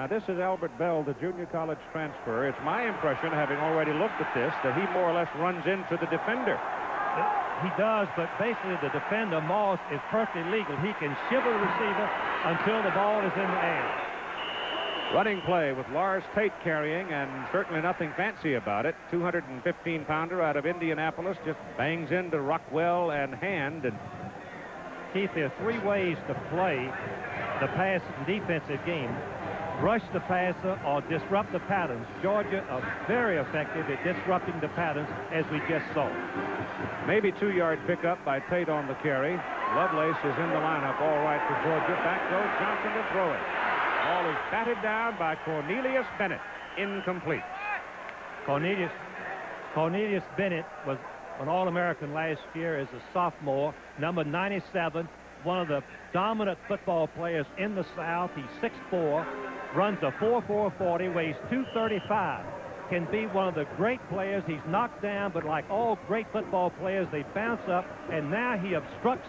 Now, this is Albert Bell, the junior college transfer. It's my impression, having already looked at this, that he more or less runs into the defender. He does, but basically the defender, Moss, is perfectly legal. He can shiver the receiver until the ball is in the air. Running play with Lars Tate carrying, and certainly nothing fancy about it. 215-pounder out of Indianapolis just bangs into Rockwell and Hand. And Keith, there are three ways to play the pass and defensive game. Rush the passer or disrupt the patterns. Georgia are very effective at disrupting the patterns, as we just saw. Maybe 2-yard pickup by Tate on the carry. Lovelace is in the lineup, all right for Georgia. Back goes Johnson to throw it. Ball is batted down by Cornelius Bennett. Incomplete. Cornelius Bennett was an All-American last year as a sophomore, number 97, one of the dominant football players in the South. He's 6'4", runs a 4.4 40, weighs 235. Can be one of the great players. He's knocked down, but like all great football players, they bounce up, and now he obstructs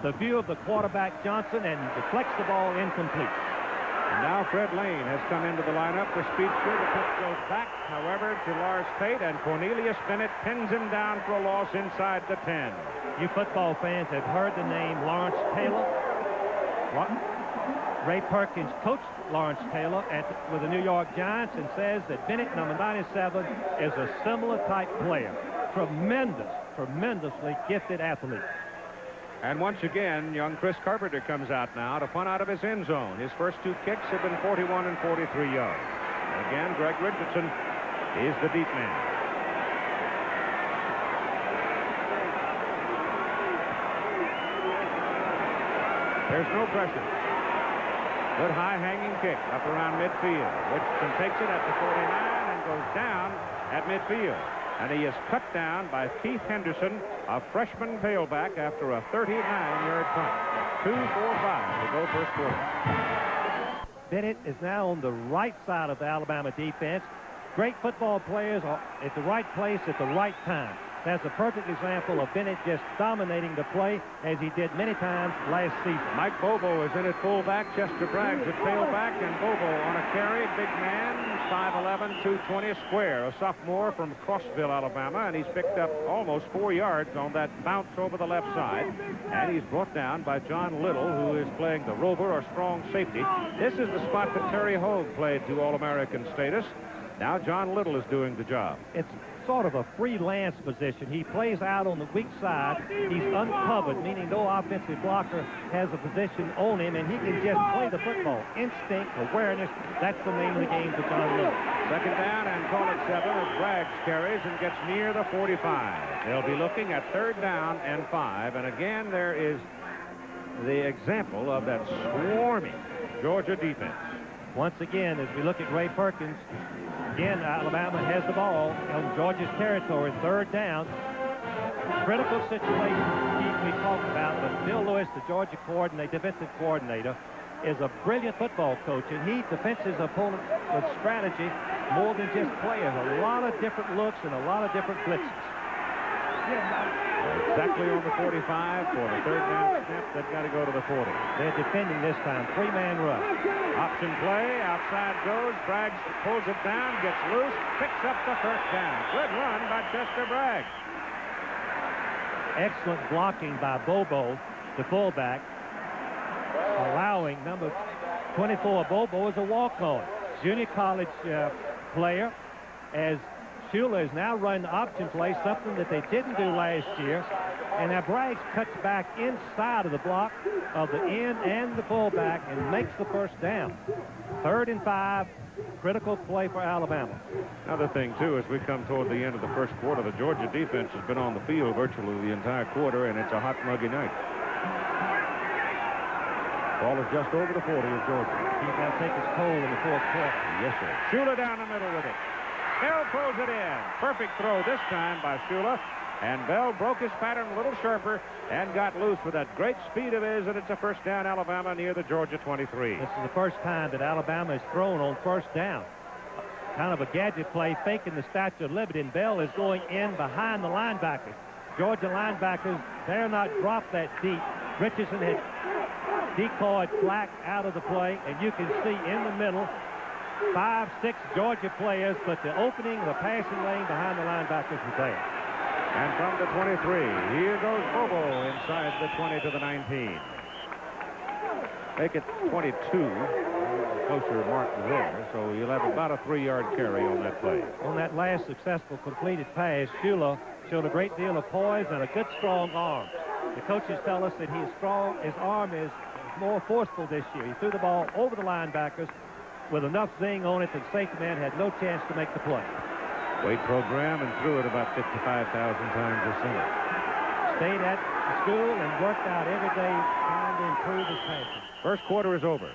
the view of the quarterback, Johnson, and deflects the ball incomplete. And now Fred Lane has come into the lineup for Speedster. The pitch goes back, however, to Lars Tate, and Cornelius Bennett pins him down for a loss inside the 10. You football fans have heard the name Lawrence Taylor. Ray Perkins coached Lawrence Taylor with the New York Giants and says that Bennett, number 97, is a similar type player. Tremendously gifted athlete. And once again, young Chris Carpenter comes out now to punt out of his end zone. His first two kicks have been 41 and 43 yards. And again, Greg Richardson is the deep man. There's no pressure. Good high-hanging kick up around midfield. Richardson takes it at the 49 and goes down at midfield. And he is cut down by Keith Henderson, a freshman tailback, after a 39-yard punt. 2:45 to go first quarter. Bennett is now on the right side of the Alabama defense. Great football players are at the right place at the right time. That's a perfect example of Bennett just dominating the play, as he did many times last season. Mike Bobo is in at fullback. Chester Bragg's at tailback, and Bobo on a carry. Big man, 5'11", 220 square. A sophomore from Crossville, Alabama, and he's picked up almost 4 yards on that bounce over the left side. And he's brought down by John Little, who is playing the rover or strong safety. This is the spot that Terry Hogue played to All-American status. Now John Little is doing the job. It's sort of a freelance position. He plays out on the weak side. He's uncovered, meaning no offensive blocker has a position on him, and he can just play the football. Instinct, awareness, that's the name of the game for John Little. Second down and call it 7 as Braggs carries and gets near the 45. They'll be looking at 3rd down and 5. And again, there is the example of that swarming Georgia defense. Once again, as we look at Ray Perkins, again, Alabama has the ball on Georgia's territory, 3rd down. Critical situation we talked about, but Bill Lewis, the Georgia defensive coordinator, is a brilliant football coach, and he defends his opponent with strategy more than just players. A lot of different looks and a lot of different blitzes. Exactly on the 45 for the 3rd down snap. They've got to go to the 40. They're defending this time. 3-man rush. Option play. Outside goes. Braggs pulls it down, gets loose, picks up the 1st down. Good run by Chester Braggs. Excellent blocking by Bobo, the fullback, allowing number 24 Bobo as a walk-on. Junior college player, as Shula is now running the option play, something that they didn't do last year. And now Braggs cuts back inside of the block of the end and the fullback and makes the 1st down. 3rd and 5, critical play for Alabama. Another thing, too, as we come toward the end of the first quarter, the Georgia defense has been on the field virtually the entire quarter, and it's a hot, muggy night. Ball is just over the 40 of Georgia. He's got to take his toll in the 4th quarter. Yes, sir. Shula down the middle with it. Bell throws it in. Perfect throw this time by Shula. And Bell broke his pattern a little sharper and got loose with that great speed of his, and it's a 1st down, Alabama, near the Georgia 23. This is the first time that Alabama has thrown on 1st down. Kind of a gadget play, faking the Statue of Liberty, and Bell is going in behind the linebackers. Georgia linebackers dare not drop that deep. Richardson had decoyed Flack out of the play, and you can see in the middle 5, 6 Georgia players, but the opening, the passing lane behind the linebackers was there. And from the 23, here goes Bobo inside the 20 to the 19. Make it 22. Closer mark there, so you'll have about a 3-yard carry on that play. On that last successful completed pass, Shula showed a great deal of poise and a good strong arm. The coaches tell us that he is strong. His arm is more forceful this year. He threw the ball over the linebackers with enough zing on it that the safety man had no chance to make the play. Weight program and threw it about 55,000 times this summer. Stayed at the school and worked out every day trying to improve his passing. First quarter is over.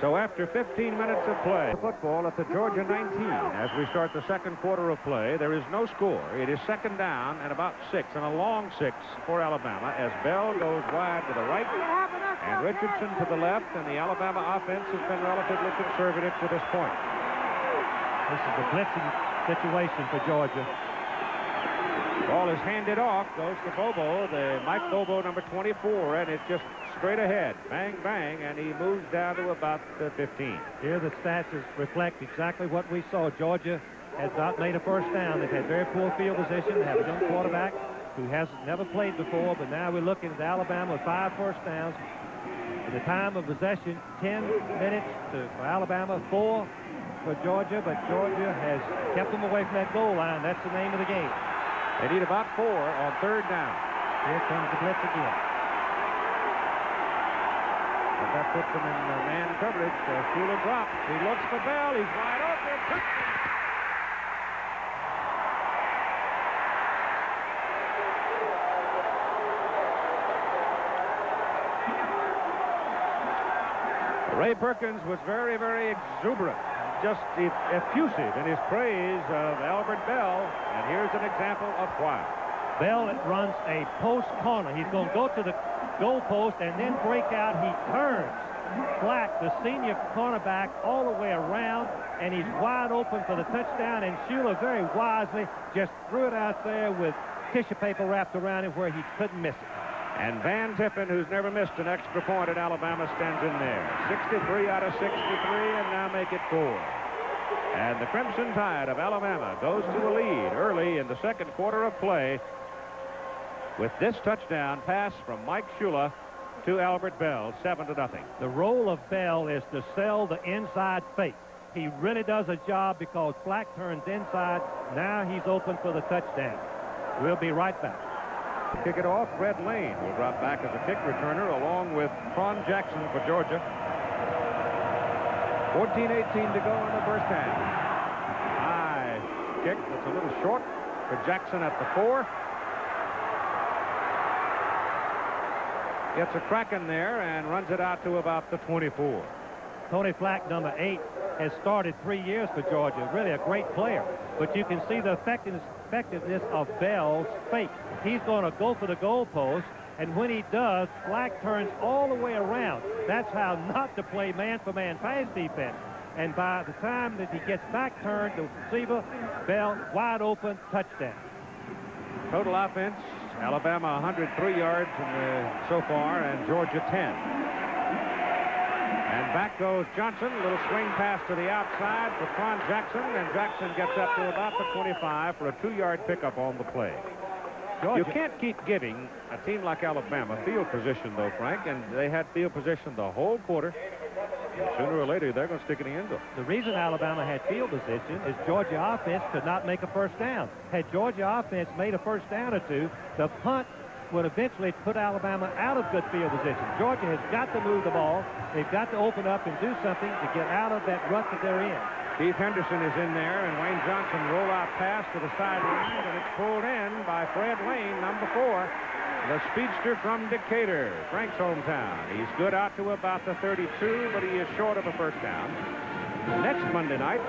So after 15 minutes of play, football at the Georgia 19. As we start the second quarter of play, there is no score. It is second down and about 6, and a long 6 for Alabama as Bell goes wide to the right and Richardson to the left, and the Alabama offense has been relatively conservative to this point. This is a blitzing situation for Georgia. Ball is handed off, goes to Bobo, the Mike Bobo, number 24, and it's just straight ahead. Bang, bang, and he moves down to about 15. Here the stats reflect exactly what we saw. Georgia has not made a first down. They've had very poor field position. They have a young quarterback who has never played before, but now we're looking at Alabama with 5 first downs. At the time of possession, 10 minutes for Alabama, 4 for Georgia, but Georgia has kept them away from that goal line. That's the name of the game. They need about 4 on third down. Here comes the blitz again. And that puts them in man coverage. Shula drops. He looks for Bell. He's wide open. Touchdown! Ray Perkins was very, very exuberant, just effusive in his praise of Albert Bell, and here's an example of why. Bell runs a post corner. He's going to go to the goal post and then break out. He turns Black, the senior cornerback, all the way around, and he's wide open for the touchdown, and Shula very wisely just threw it out there with tissue paper wrapped around him where he couldn't miss it. And Van Tippen, who's never missed an extra point at Alabama, stands in there. 63 out of 63, and now make it 4. And the Crimson Tide of Alabama goes to a lead early in the second quarter of play with this touchdown pass from Mike Shula to Albert Bell, 7-0. The role of Bell is to sell the inside fake. He really does a job because Black turns inside. Now he's open for the touchdown. We'll be right back. Kick it off. Red Lane will drop back as a kick returner along with Ron Jackson for Georgia. 14-18 to go in the first half. High kick. It's a little short for Jackson at the 4. Gets a crack in there and runs it out to about the 24. Tony Flack, number 8, has started 3 years for Georgia. Really a great player. But you can see the effectiveness of Bell's fake. He's going to go for the goalpost, and when he does, Flack turns all the way around. That's how not to play man-for-man pass defense. And by the time that he gets back turned, the receiver, Bell, wide open, touchdown. Total offense, Alabama 103 yards so far, and Georgia 10. And back goes Johnson. A little swing pass to the outside for Tron Jackson, and Jackson gets up to about the 25 for a 2-yard pickup on the play. Georgia. You can't keep giving a team like Alabama field position, though, Frank, and they had field position the whole quarter. And sooner or later, they're going to stick it in the end zone. The reason Alabama had field position is Georgia offense could not make a first down. Had Georgia offense made a first down or two, the punt would eventually put Alabama out of good field position. Georgia has got to move the ball. They've got to open up and do something to get out of that rut that they're in. Keith Henderson is in there, and Wayne Johnson roll-out pass to the sideline, and it's pulled in by Fred Lane, number 4, the speedster from Decatur, Frank's hometown. He's good out to about the 32, but he is short of a first down. Next Monday night,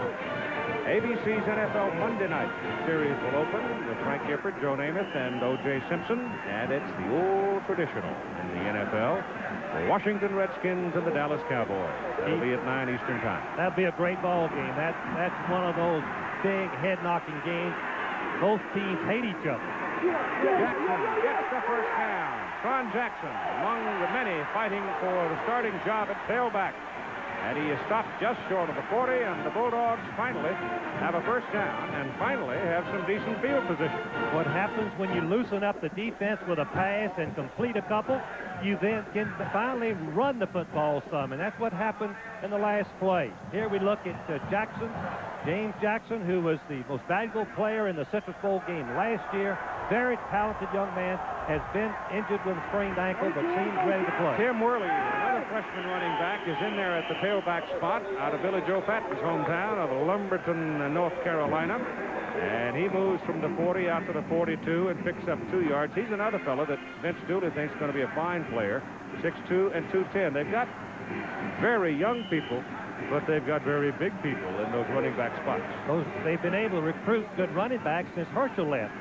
ABC's NFL Monday Night Series will open with Frank Gifford, Joe Namath, and O.J. Simpson, and it's the old traditional in the NFL. The Washington Redskins and the Dallas Cowboys. That'll be at 9 Eastern Time. That'll be a great ball game. That's one of those big head-knocking games. Both teams hate each other. Jackson gets the first down. Tron Jackson, among the many fighting for the starting job at tailback. And he is stopped just short of the 40, and the Bulldogs finally have a first down and finally have some decent field position. What happens when you loosen up the defense with a pass and complete a couple, you then can finally run the football some, and that's what happened in the last play. Here we look at Jackson, James Jackson, who was the most valuable player in the Citrus Bowl game last year. Very talented young man, has been injured with a sprained ankle, but seems ready to play. Tim Worley, another freshman running back, is in there at the tailback spot out of Billy Joe Patton's hometown of Lumberton, North Carolina. And he moves from the 40 out to the 42 and picks up 2 yards. He's another fellow that Vince Dooley thinks is going to be a fine player, 6'2" and 210. They've got very young people, but they've got very big people in those running back spots. They've been able to recruit good running backs since Herschel left.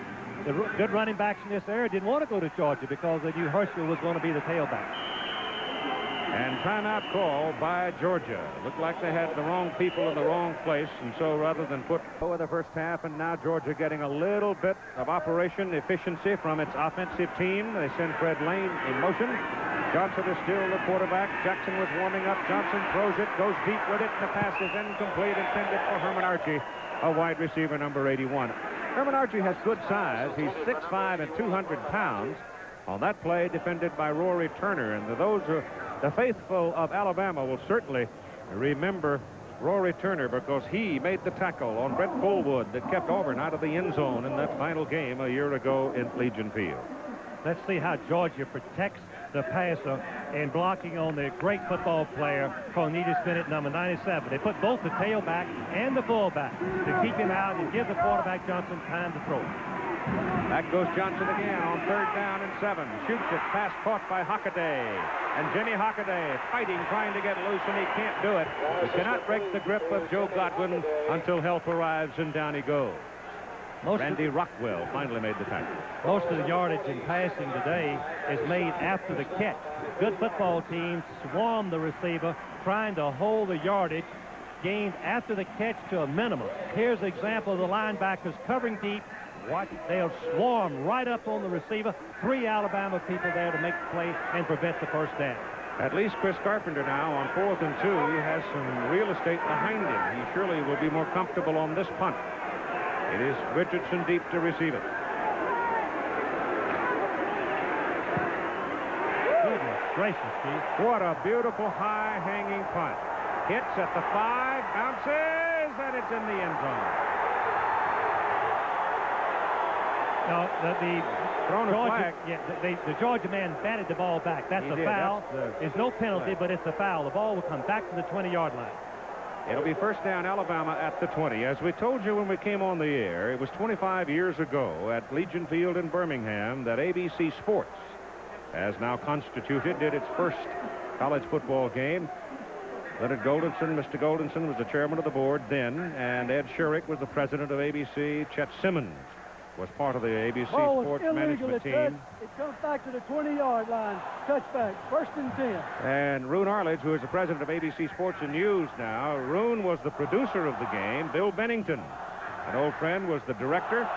The good running backs in this area didn't want to go to Georgia because they knew Herschel was going to be the tailback. And timeout call by Georgia. Looked like they had the wrong people in the wrong place, and so rather than put over the first half, and now Georgia getting a little bit of operation efficiency from its offensive team. They send Fred Lane in motion. Johnson is still the quarterback. Jackson was warming up. Johnson throws it, goes deep with it. The pass is incomplete, intended for Herman Archie, a wide receiver, number 81. Herman Archie has good size. He's 6'5" and 200 pounds. On that play, defended by Rory Turner. And those are the faithful of Alabama will certainly remember Rory Turner because he made the tackle on Brett Fullwood that kept Auburn out of the end zone in that final game a year ago in Legion Field. Let's see how Georgia protects the passer and blocking on the great football player, Cornelius Bennett, number 97. They put both the tailback and the fullback to keep him out and give the quarterback Johnson time to throw. Back goes Johnson again on 3rd down and 7. Shoots it, pass caught by Hockaday. And Jimmy Hockaday fighting, trying to get loose, and he can't do it. He cannot break the grip of Joe Godwin until help arrives, and down he goes. Randy Rockwell finally made the tackle. Most of the yardage in passing today is made after the catch. Good football teams swarm the receiver, trying to hold the yardage gained after the catch to a minimum. Here's an example of the linebackers covering deep. Watch, they'll swarm right up on the receiver. 3 Alabama people there to make the play and prevent the first down. At least Chris Carpenter now on 4th and 2. He has some real estate behind him. He surely will be more comfortable on this punt. It is Richardson deep to receive it. Goodness gracious, Steve. What a beautiful high-hanging punt. Hits at the 5, bounces, and it's in the end zone. No, Thrown a flag. Yeah, the Georgia man batted the ball back. That's a foul. There's no penalty, but it's a foul. The ball will come back to the 20-yard line. It'll be first down, Alabama at the 20. As we told you when we came on the air, it was 25 years ago at Legion Field in Birmingham that ABC Sports has now constituted, did its first college football game. Leonard Goldenson, Mr. Goldenson, was the chairman of the board then, and Ed Sherrick was the president of ABC. Chet Simmons was part of the ABC Sports management team. It comes back to the 20-yard line. Touchback, 1st and 10. And Roone Arledge, who is the president of ABC Sports and News now. Roone was the producer of the game. Bill Bennington, an old friend, was the director.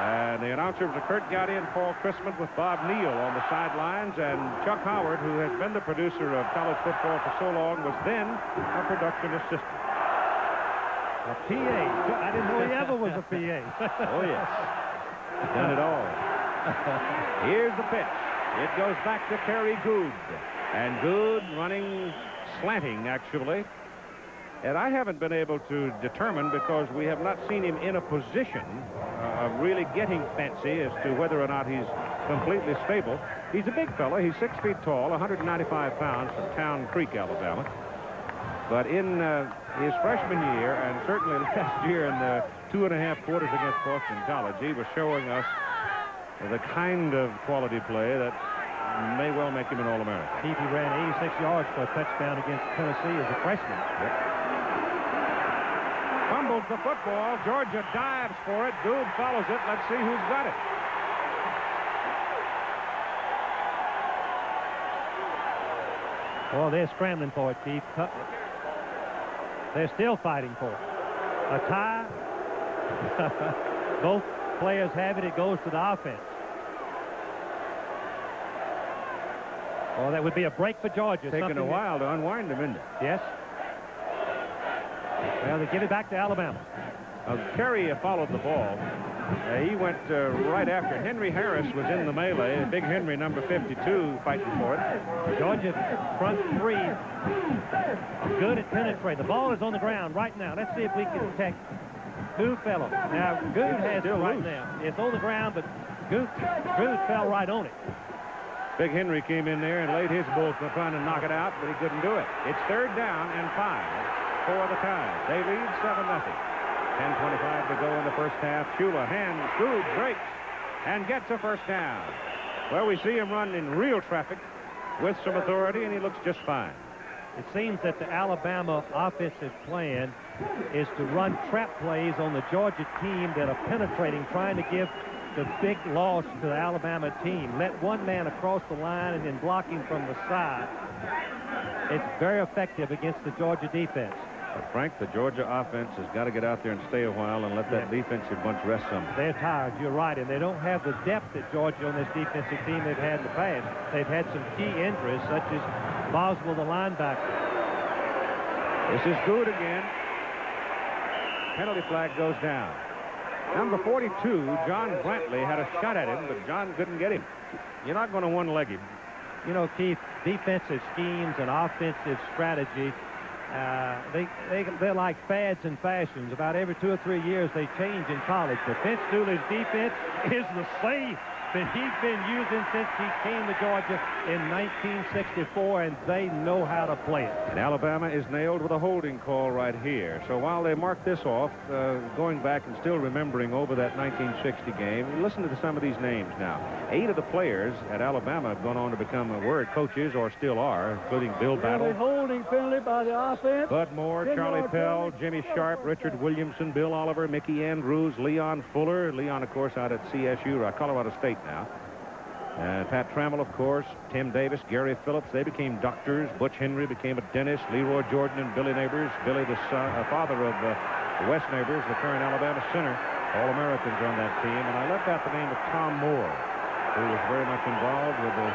And the announcer was Kurt Gowdy and Paul Christman with Bob Neal on the sidelines. And Chuck Howard, who has been the producer of college football for so long, was then a production assistant. A PA. I didn't know he ever was a PA. Oh, yes. Done it all. Here's the pitch. It goes back to Terry Good. And Good running slanting, actually. And I haven't been able to determine, because we have not seen him in a position of really getting fancy as to whether or not he's completely stable. He's a big fella. He's 6 feet tall, 195 pounds from Town Creek, Alabama. But in his freshman year, and certainly last year in the 2.5 quarters against Boston College, he was showing us the kind of quality play that may well make him an All-American. He ran 86 yards for a touchdown against Tennessee as a freshman. Yep. Fumbles the football. Georgia dives for it. Good follows it. Let's see who's got it. Well, they're scrambling for it, Keith. They're still fighting for it. A tie. Both players have it. It goes to the offense. Oh, that would be a break for Georgia. Taking a while to unwind them, isn't it? Yes. Well, they give it back to Alabama. Kerry followed the ball. He went right after. Henry Harris was in the melee. Big Henry, number 52, fighting for it. Georgia front three good at penetrating. The ball is on the ground right now. Let's see if we can detect who fell on it. Now, Good has it right now. It's on the ground, but Good fell right on it. Big Henry came in there and laid his bull trying to knock it out, but he couldn't do it. It's 3rd down and 5 for the Tide. They lead 7-0. 10:25 to go in the first half. Shula hands, Good breaks, and gets a first down. Well, we see him run in real traffic with some authority, and he looks just fine. It seems that the Alabama offensive plan is to run trap plays on the Georgia team that are penetrating, trying to give the big loss to the Alabama team. Let one man across the line and then blocking from the side. It's very effective against the Georgia defense. But Frank, the Georgia offense has got to get out there and stay a while and let that defensive bunch rest some. They're tired, you're right, and they don't have the depth that Georgia on this defensive team they've had in the past. They've had some key injuries, such as Boswell, the linebacker. This is Good again. Penalty flag goes down. Number 42, John Brantley, had a shot at him, but John couldn't get him. You're not going to one-leg him. You know, Keith, defensive schemes and offensive strategy, they're like fads and fashions. About every 2 or 3 years they change in college. But Vince Dooley's defense is the same that he's been using since he came to Georgia in 1964, and they know how to play it. And Alabama is nailed with a holding call right here. So while they mark this off, going back and still remembering over that 1960 game, listen to some of these names now. 8 of the players at Alabama have gone on to become coaches or still are, including Bill Battle, holding penalty by the offense. Bud Moore, Charlie Pell, Jimmy Sharp, Richard Williamson, Bill Oliver, Mickey Andrews, Leon Fuller. Leon, of course, out at CSU, Colorado State now. Pat Trammell, of course, Tim Davis, Gary Phillips. They became doctors. Butch Henry became a dentist. Leroy Jordan and Billy Neighbors. Billy, the father of Wes Neighbors, the current Alabama center. All-Americans on that team. And I left out the name of Tom Moore, who was very much involved with the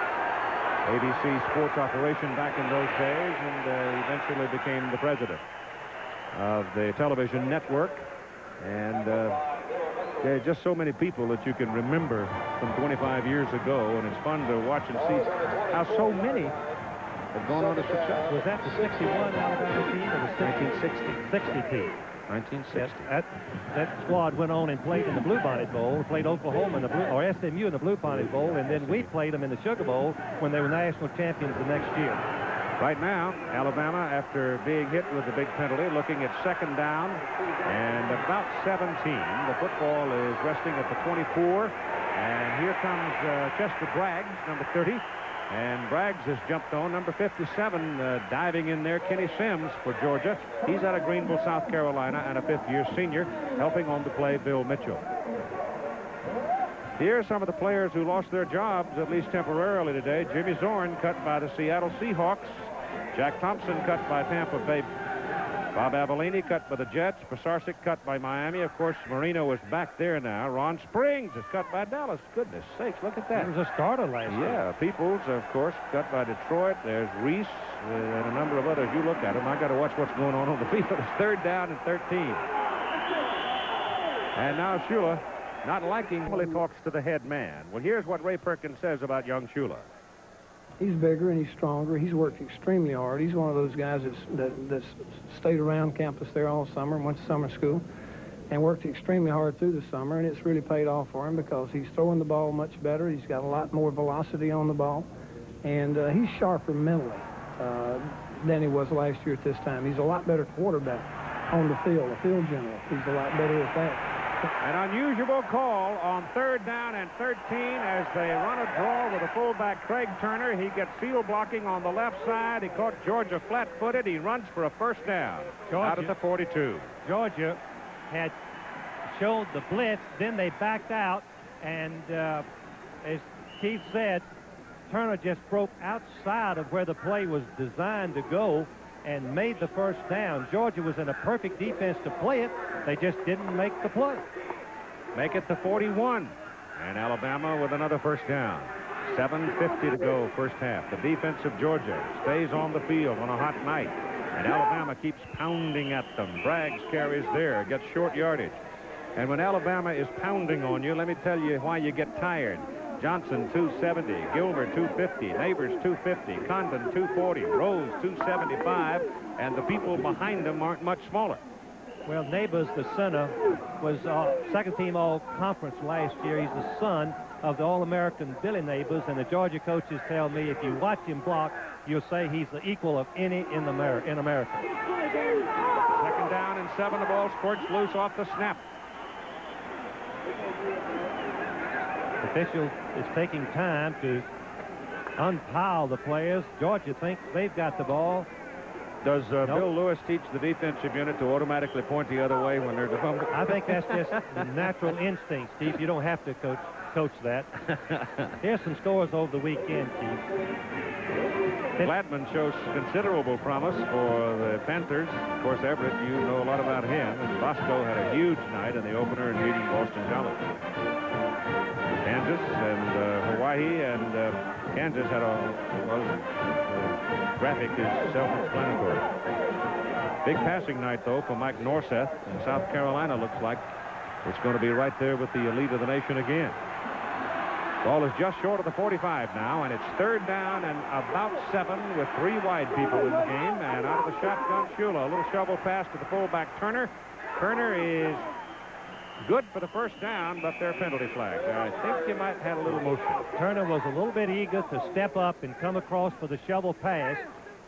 ABC sports operation back in those days, and eventually became the president of the television network. And there are just so many people that you can remember from 25 years ago, and it's fun to watch and see how so many have gone on to success. Was that the 61 Alabama team or the 1960 team? 1960. Yes, that squad went on and played in the Bluebonnet Bowl, played Oklahoma in the SMU in the Bluebonnet Bowl, and then we played them in the Sugar Bowl when they were national champions the next year. Right now, Alabama, after being hit with the big penalty, looking at 2nd down and about 17. The football is resting at the 24, and here comes Chester Braggs, number 30. And Braggs has jumped on number 57, diving in there, Kenny Sims for Georgia. He's out of Greenville, South Carolina, and a 5th-year senior, helping on the play Bill Mitchell. Here are some of the players who lost their jobs, at least temporarily today. Jimmy Zorn cut by the Seattle Seahawks. Jack Thompson cut by Tampa Bay. Bob Avellini cut by the Jets. Pasarcik cut by Miami. Of course, Marino is back there now. Ron Springs is cut by Dallas. Goodness sakes, look at that. He was a starter last year. Yeah, Peoples, of course, cut by Detroit. There's Reese and a number of others. You look at them. I got to watch what's going on the field. It's 3rd down and 13. And now Shula, not liking, he talks to the head man. Well, here's what Ray Perkins says about young Shula. He's bigger and he's stronger. He's worked extremely hard. He's one of those guys that's stayed around campus there all summer and went to summer school and worked extremely hard through the summer, and it's really paid off for him because he's throwing the ball much better. He's got a lot more velocity on the ball, and he's sharper mentally than he was last year at this time. He's a lot better quarterback on the field general. He's a lot better at that. An unusual call on 3rd down and 13 as they run a draw with a fullback, Craig Turner. He gets field blocking on the left side. He caught Georgia flat-footed. He runs for a 1st down out of the 42. Georgia had showed the blitz, then they backed out, and as Keith said, Turner just broke outside of where the play was designed to go and made the 1st down. Georgia was in a perfect defense to play it. They just didn't make the play. Make it the 41. And Alabama with another 1st down. 7:50 to go, 1st half. The defense of Georgia stays on the field on a hot night. And Alabama keeps pounding at them. Braggs carries there, gets short yardage. And when Alabama is pounding on you, let me tell you why you get tired. Johnson, 270. Gilmer, 250. Neighbors, 250. Condon, 240. Rose, 275. And the people behind them aren't much smaller. Well, Neighbors, the center, was second-team all-conference last year. He's the son of the All-American Billy Neighbors, and the Georgia coaches tell me if you watch him block, you'll say he's the equal of any in America. Second down and 7. The ball squirts loose off the snap. The official is taking time to unpile the players. Georgia thinks they've got the ball. Does Nope. Bill Lewis teach the defensive unit to automatically point the other way when they're defending? I think that's just the natural instinct, Chief. You don't have to coach that. Here's some scores over the weekend, Chief. Gladman shows considerable promise for the Panthers. Of course, Everett, you know a lot about him. And Bosco had a huge night in the opener in beating Boston College. Kansas and Hawaii and Kansas had a graphic is self-explanatory. Big passing night, though, for Mike Norseth in South Carolina. Looks like it's going to be right there with the elite of the nation again. Ball is just short of the 45 now, and it's third down and about 7 with 3 wide people in the game. And out of the shotgun, Shula. A little shovel pass to the fullback, Turner. Turner is good for the first down, but they're penalty flags. I think you might have a little motion. Turner was a little bit eager to step up and come across for the shovel pass.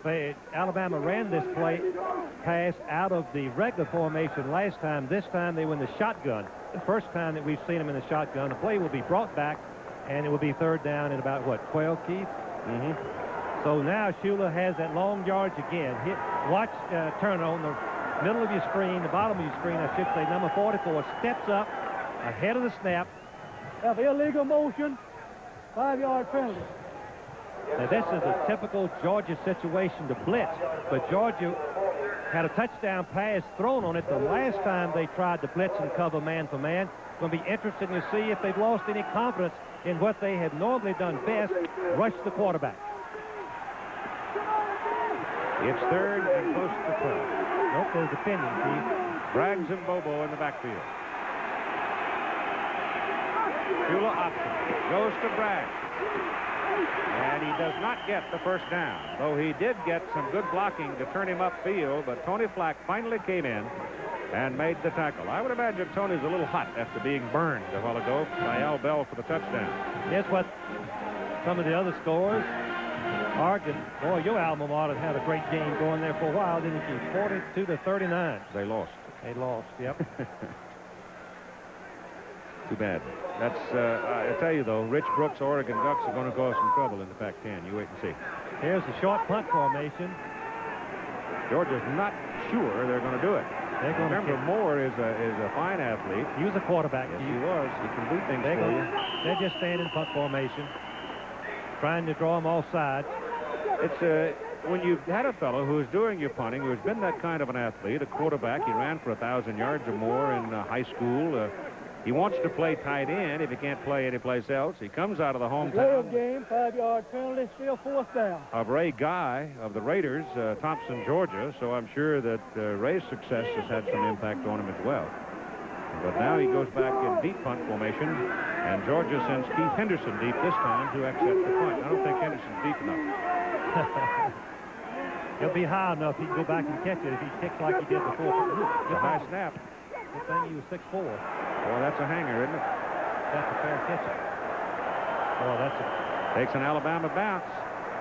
But Alabama ran this pass out of the regular formation last time. This time they were in the shotgun. The first time that we've seen them in the shotgun. The play will be brought back, and it will be third down in about, what, 12, Keith? Mm-hmm. So now Shula has that long yardage again. Watch Turner on the middle of your screen, the bottom of your screen, I should say. Number 44 steps up ahead of the snap. Have illegal motion, 5-yard penalty. Now, this is a typical Georgia situation to blitz, but Georgia had a touchdown pass thrown on it the last time they tried to blitz and cover man for man. It's going to be interesting to see if they've lost any confidence in what they have normally done best, rush the quarterback. It's third and close to 12. Nope, there's opinion, Keith. Braggs and Bobo in the backfield. Shula option. Goes to Braggs. And he does not get the first down, though he did get some good blocking to turn him upfield, but Tony Flack finally came in and made the tackle. I would imagine Tony's a little hot after being burned a while ago by Al Bell for the touchdown. Guess what some of the other scores? Oregon, boy, your alma mater had a great game going there for a while, didn't you? 42-39. They lost. They lost, yep. Too bad. That's, I tell you, though, Rich Brooks' Oregon Ducks are going to cause some trouble in the Pac-10. You wait and see. Here's the short punt formation. Georgia's not sure they're going to do it. They're going Remember, Moore is a fine athlete. He was a quarterback. Yes, he was. He can do things for you. They're just standing in punt formation, trying to draw them all sides. It's when you've had a fellow who's doing your punting, who's been that kind of an athlete, a quarterback. He ran for 1,000 yards or more in high school. He wants to play tight end if he can't play anyplace else. He comes out of the hometown Game, 5-yard penalty, still fourth down. of Ray Guy of the Raiders, Thompson, Georgia. So I'm sure that Ray's success has had some impact on him as well. But now he goes back in deep punt formation, and Georgia sends Keith Henderson deep this time to accept the punt. I don't think Henderson's deep enough. He'll be high enough he can go back and catch it if he kicks like he did before. It's a high snap. Good thing he was 6'4". Boy, that's a hanger, isn't it? That's a fair catch. Oh, that's a... Takes an Alabama bounce,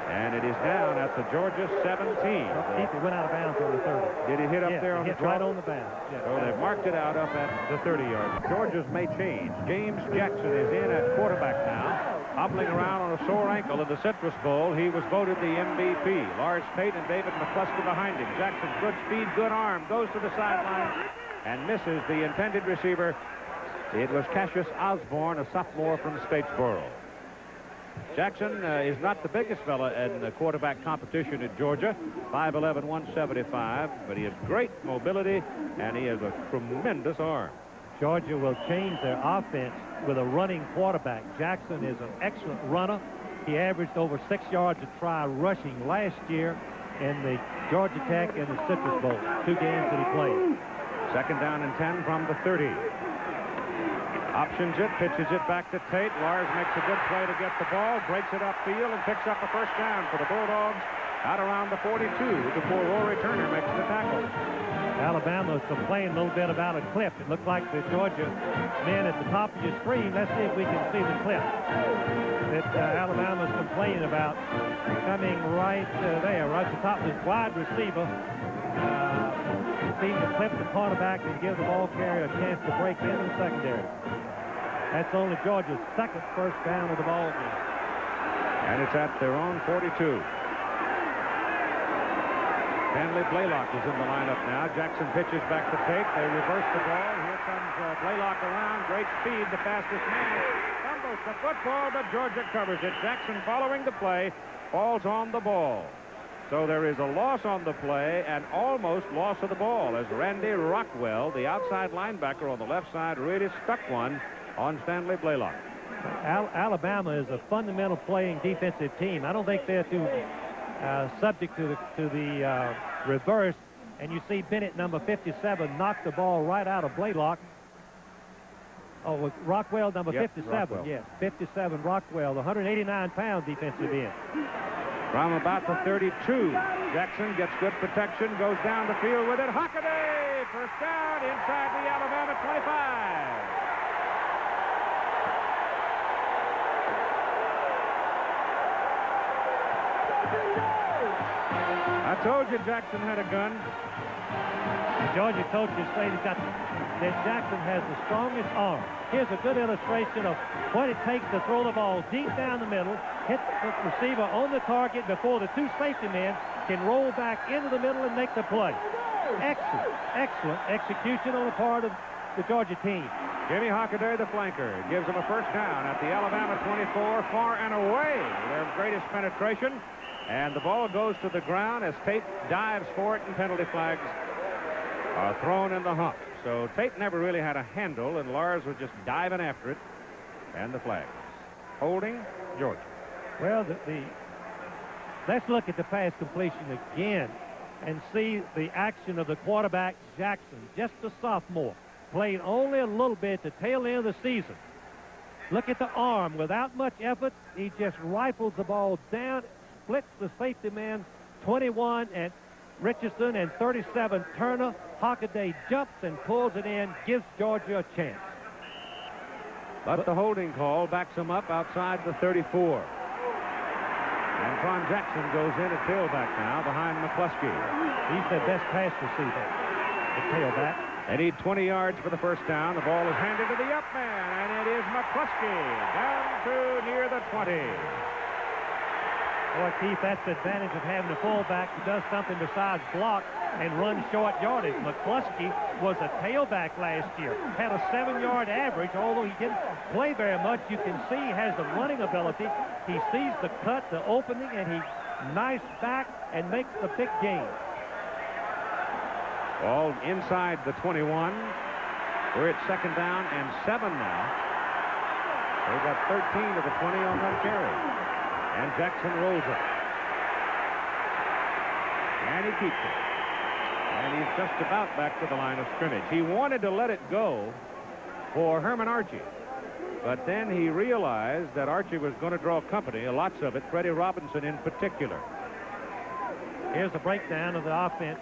and it is down at the Georgia 17. Keith went out of bounds on the 30. Did he hit up there on the hit right on the bounds. Yeah, So they've marked it out up at the 30-yard. Georgia's may change. James Jackson is in at quarterback now, hobbling around on a sore ankle in the Citrus Bowl. He was voted the MVP. Lars Tate and David McCluskey behind him. Jackson, good speed, good arm, goes to the sideline and misses the intended receiver. It was Cassius Osborne, a sophomore from Statesboro. Jackson is not the biggest fella in the quarterback competition at Georgia, 5'11", 175, but he has great mobility, and he has a tremendous arm. Georgia will change their offense with a running quarterback. Jackson is an excellent runner. He averaged over 6 yards a try rushing last year in the Georgia Tech and the Citrus Bowl, 2 games that he played. Second down and 10 from the 30. Options it, pitches it back to Tate. Lars makes a good play to get the ball, breaks it upfield, and picks up a first down for the Bulldogs out around the 42 before Rory Turner makes the tackle. Alabama is complaining a little bit about a clip. It looked like the Georgia men at the top of your screen. Let's see if we can see the clip that Alabama's complaining about coming right there, right at the top. This wide receiver seems to clip the quarterback and give the ball carrier a chance to break into the secondary. That's only Georgia's second first down of the ball game. And it's at their own 42. Stanley Blaylock is in the lineup now. Jackson pitches back to Tate. They reverse the ball. Here comes Blaylock around. Great speed, the fastest man. Fumbles the football, but Georgia covers it. Jackson, following the play, falls on the ball. So there is a loss on the play and almost loss of the ball as Randy Rockwell, the outside linebacker on the left side, really stuck one on Stanley Blaylock. Alabama is a fundamental playing defensive team. I don't think they're too subject to the reverse. And you see Bennett, number 57, knock the ball right out of Blaylock. Oh, Rockwell, number 57. Rockwell. Yes, 57 Rockwell, the 189-pound defensive end. From about the 32, Jackson gets good protection, goes down the field with it. Hockaday, first down inside the Alabama 25. I told you Jackson had a gun. The Georgia coaches say that Jackson has the strongest arm. Here's a good illustration of what it takes to throw the ball deep down the middle, hit the receiver on the target before the 2 safety men can roll back into the middle and make the play. Excellent, excellent execution on the part of the Georgia team. Jimmy Hockaday, the flanker, gives them a first down at the Alabama 24, far and away their greatest penetration. And the ball goes to the ground as Tate dives for it, and penalty flags are thrown in the hump. So Tate never really had a handle, and Lars was just diving after it. And the flags. Holding Georgia. Well, let's look at the pass completion again and see the action of the quarterback, Jackson, just a sophomore. Played only a little bit at the tail end of the season. Look at the arm. Without much effort, he just rifles the ball down, splits the safety man, 21 and Richardson and 37 Turner. Hockaday jumps and pulls it in, gives Georgia a chance. But the holding call backs him up outside the 34. Antoine Jackson goes in at tailback now behind McCluskey. He's the best pass receiver, the tailback. They need 20 yards for the first down. The ball is handed to the up man, and it is McCluskey down to near the 20. Boy, Keith, that's the advantage of having a fullback who does something besides block and run short yardage. McCluskey was a tailback last year, had a 7-yard average, although he didn't play very much. You can see he has the running ability. He sees the cut, the opening, and he knifes back and makes the big game. Ball inside the 21. We're at second down and 7 now. They've got 13 of the 20 on that carry. And Jackson rolls it. And he keeps it. And he's just about back to the line of scrimmage. He wanted to let it go for Herman Archie. But then he realized that Archie was going to draw company, lots of it, Freddie Robinson in particular. Here's the breakdown of the offense.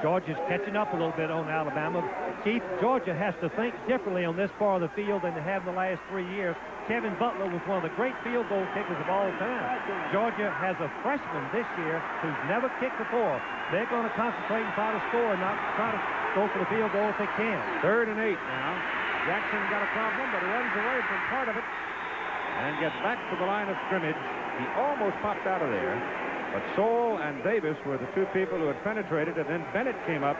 Georgia's catching up a little bit on Alabama. Keith, Georgia has to think differently on this part of the field than they have in the last 3 years. Kevin Butler was one of the great field goal kickers of all time. Georgia has a freshman this year who's never kicked before. They're going to concentrate and try to score, not try to go for the field goal if they can. 3rd and 8 now. Jackson got a problem, but runs away from part of it and gets back to the line of scrimmage. He almost popped out of there. But Soule and Davis were the 2 people who had penetrated, and then Bennett came up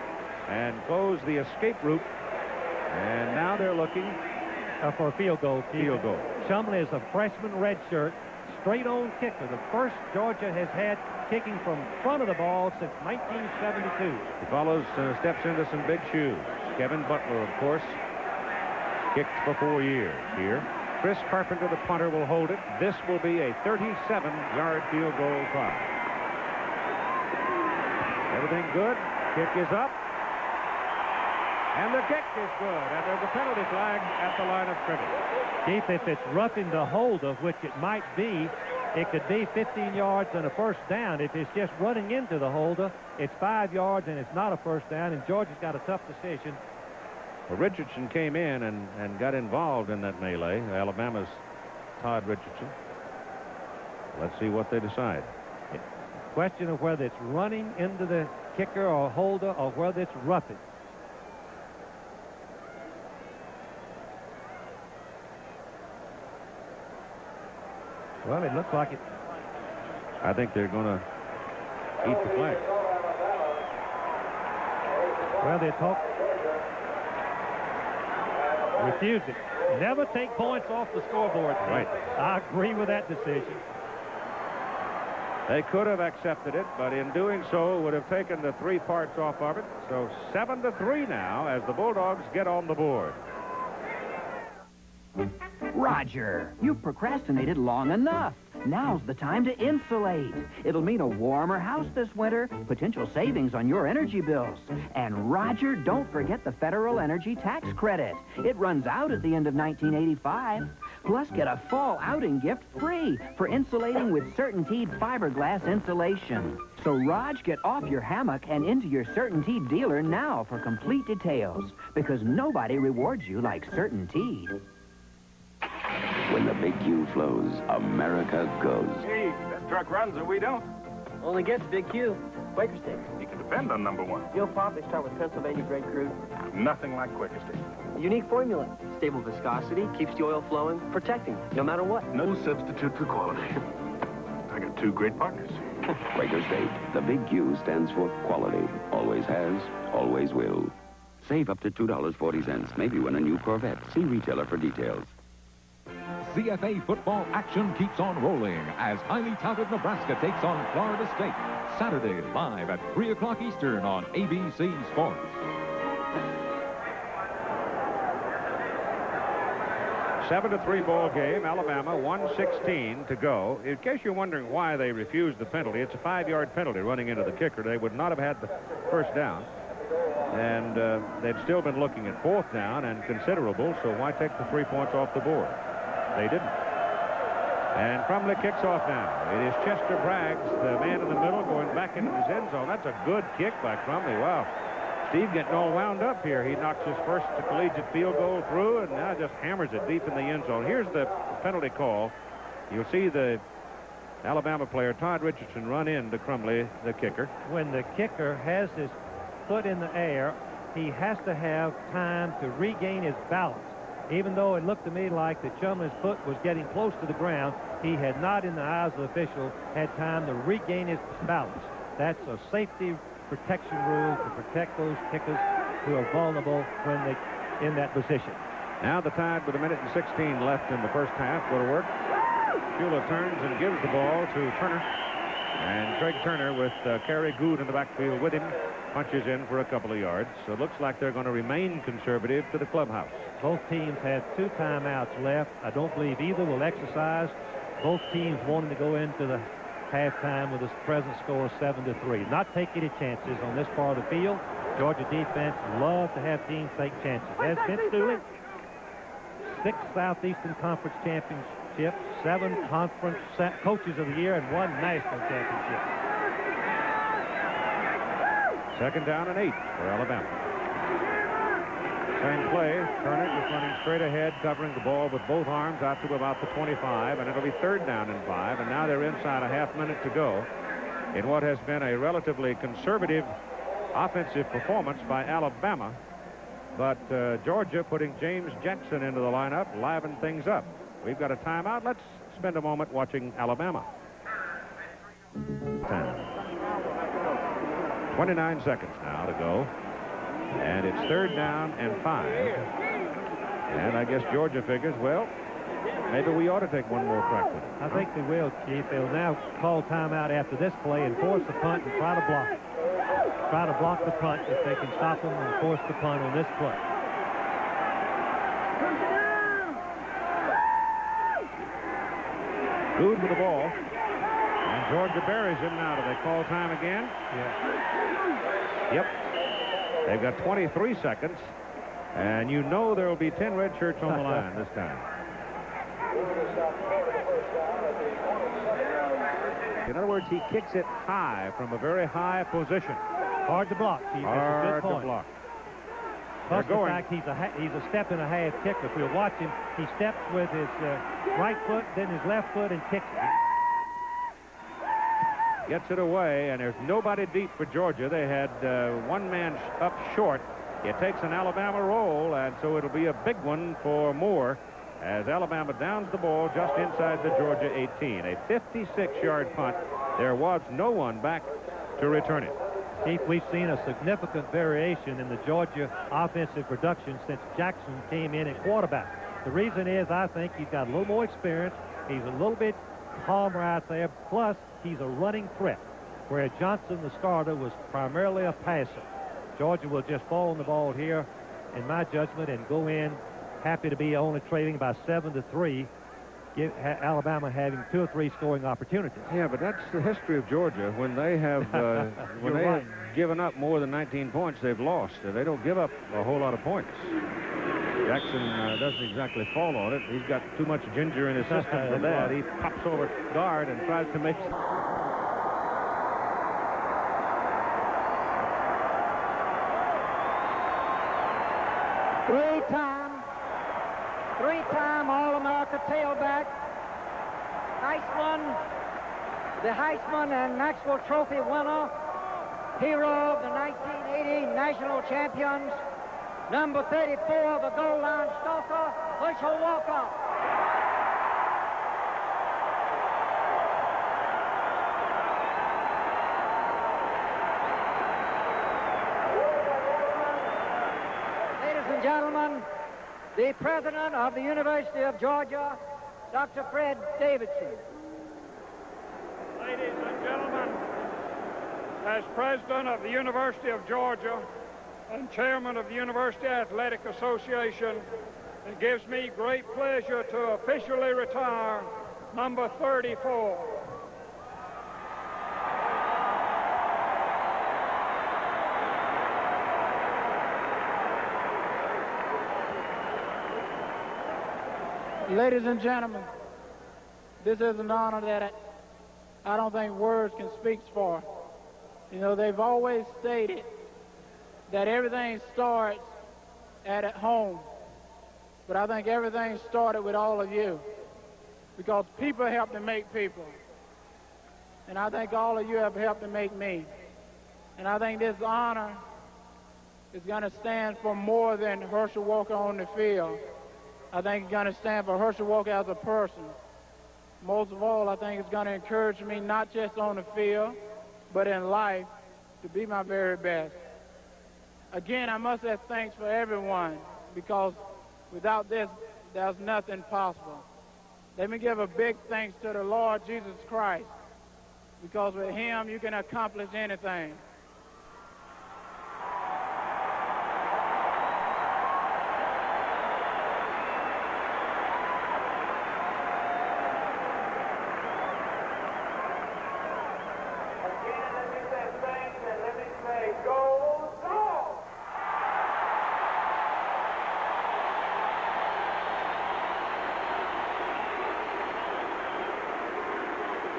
and closed the escape route. And now they're looking for a field goal. Field goal. Chumley is a freshman redshirt, straight-on kicker. The first Georgia has had kicking from front of the ball since 1972. He follows, steps into some big shoes. Kevin Butler, of course, kicked for 4 years here. Chris Carpenter, the punter, will hold it. This will be a 37-yard field goal try. Everything good. Kick is up. And the kick is good. And there's a penalty flag at the line of scrimmage. Keith, if it's roughing the holder, which it might be, it could be 15 yards and a first down. If it's just running into the holder, it's 5 yards and it's not a first down, and Georgia's got a tough decision. Well, Richardson came in and got involved in that melee. Alabama's Todd Richardson. Let's see what they decide. It's a question of whether it's running into the kicker or holder or whether it's roughing. Well, it looks like it. I think they're going to eat the flag. Well, they talk. Refuse it. Never take points off the scoreboard. Right. I agree with that decision. They could have accepted it, but in doing so would have taken the 3 parts off of it. So 7-3 now as the Bulldogs get on the board. Roger, you've procrastinated long enough. Now's the time to insulate. It'll mean a warmer house this winter, potential savings on your energy bills. And Roger, don't forget the federal energy tax credit. It runs out at the end of 1985. Plus, get a fall outing gift free for insulating with CertainTeed fiberglass insulation. So, Raj, get off your hammock and into your CertainTeed dealer now for complete details. Because nobody rewards you like CertainTeed. When the big Q flows, America goes. Hey, that truck runs and we don't. Only gets Big Q. Quaker Steak. You can depend on number 1. Fuel pop, they start with Pennsylvania grade crude. Nothing like Quaker Steak. Unique formula. Stable viscosity, keeps the oil flowing, protecting you, no matter what. No substitute for quality. I got 2 great partners. Quaker Steak. The big Q stands for quality. Always has, always will. Save up to $2.40. Maybe win a new Corvette. See retailer for details. CFA football action keeps on rolling as highly touted Nebraska takes on Florida State. Saturday, live at 3 o'clock Eastern on ABC Sports. A 7-3 ball game. Alabama 1:16 to go. In case you're wondering why they refused the penalty, it's a 5-yard penalty running into the kicker. They would not have had the first down. And they'd still been looking at 4th down and considerable, so why take the 3 points off the board? They didn't. And Crumley kicks off now. It is Chester Braggs, the man in the middle, going back into his end zone. That's a good kick by Crumley. Wow. Steve getting all wound up here. He knocks his first collegiate field goal through and now just hammers it deep in the end zone. Here's the penalty call. You'll see the Alabama player, Todd Richardson, run into Crumley, the kicker. When the kicker has his foot in the air, he has to have time to regain his balance. Even though it looked to me like the Chumley's foot was getting close to the ground, he had not, in the eyes of the official, had time to regain his balance. That's a safety protection rule to protect those kickers who are vulnerable when they're in that position. Now the Tide with 1:16 left in the first half. Go to work. Shula turns and gives the ball to Turner. And Craig Turner with Kerry Good in the backfield with him. Punches in for a couple of yards. So it looks like they're going to remain conservative to the clubhouse. Both teams have 2 timeouts left. I don't believe either will exercise. Both teams wanting to go into the halftime with a present score of 7-3. Not take any chances on this part of the field. Georgia defense love to have teams take chances. As Vince Dooley, 6 Southeastern Conference championships, 7 conference coaches of the year, and 1 national championship. 2nd down and 8 for Alabama. Same play. Turner just running straight ahead, covering the ball with both arms out to about the 25, and it'll be 3rd down and 5, and now they're inside a half minute to go in what has been a relatively conservative offensive performance by Alabama. But Georgia putting James Jackson into the lineup, liven things up. We've got a timeout. Let's spend a moment watching Alabama. 29 seconds now to go. And it's 3rd down and 5. And I guess Georgia figures, well, maybe we ought to take one more crack with it. I think they will, Chief. They'll now call timeout after this play and force the punt and try to block it. Try to block the punt if they can stop them and force the punt on this play. Good with the ball. And Georgia buries him now. Do they call time again? Yeah. Yep. They've got 23 seconds. And you know there will be 10 red shirts on the line this time. In other words, he kicks it high from a very high position. Hard to block, Chief. That's a good point. To block. Plus the fact he's a step and a half kicker. If you'll watch him, he steps with his right foot, then his left foot, and kicks it. Gets it away, and there's nobody deep for Georgia. They had one man up short. It takes an Alabama roll, and so it'll be a big one for Moore as Alabama downs the ball just inside the Georgia 18. A 56-yard punt. There was no one back to return it. Chief, we've seen a significant variation in the Georgia offensive production since Jackson came in at quarterback. The reason is I think he's got a little more experience. He's a little bit calmer out there. Plus, he's a running threat, where Johnson, the starter, was primarily a passer. Georgia will just fall on the ball here, in my judgment, and go in happy to be only trailing by 7-3. Alabama having 2 or 3 scoring opportunities. Yeah, but that's the history of Georgia. When they have have given up more than 19 points, they've lost. They don't give up a whole lot of points. Jackson doesn't exactly fall on it. He's got too much ginger in his system for that. He pops over guard and tries to make... Three-time All-America tailback, the Heisman and Maxwell Trophy winner, hero of the 1980 national champions, number 34, the goal line stalker, Herschel Walker. Ladies and gentlemen, the president of the University of Georgia, Dr. Fred Davidson. Ladies and gentlemen, as president of the University of Georgia and chairman of the University Athletic Association, it gives me great pleasure to officially retire number 34. Ladies and gentlemen, this is an honor that I don't think words can speak for. You know, they've always stated that everything starts at home, but I think everything started with all of you, because people help to make people, and I think all of you have helped to make me, and I think this honor is going to stand for more than Herschel Walker on the field. I think it's going to stand for Herschel Walker as a person. Most of all, I think it's going to encourage me not just on the field, but in life, to be my very best. Again, I must say thanks for everyone, because without this, there's nothing possible. Let me give a big thanks to the Lord Jesus Christ, because with him, you can accomplish anything.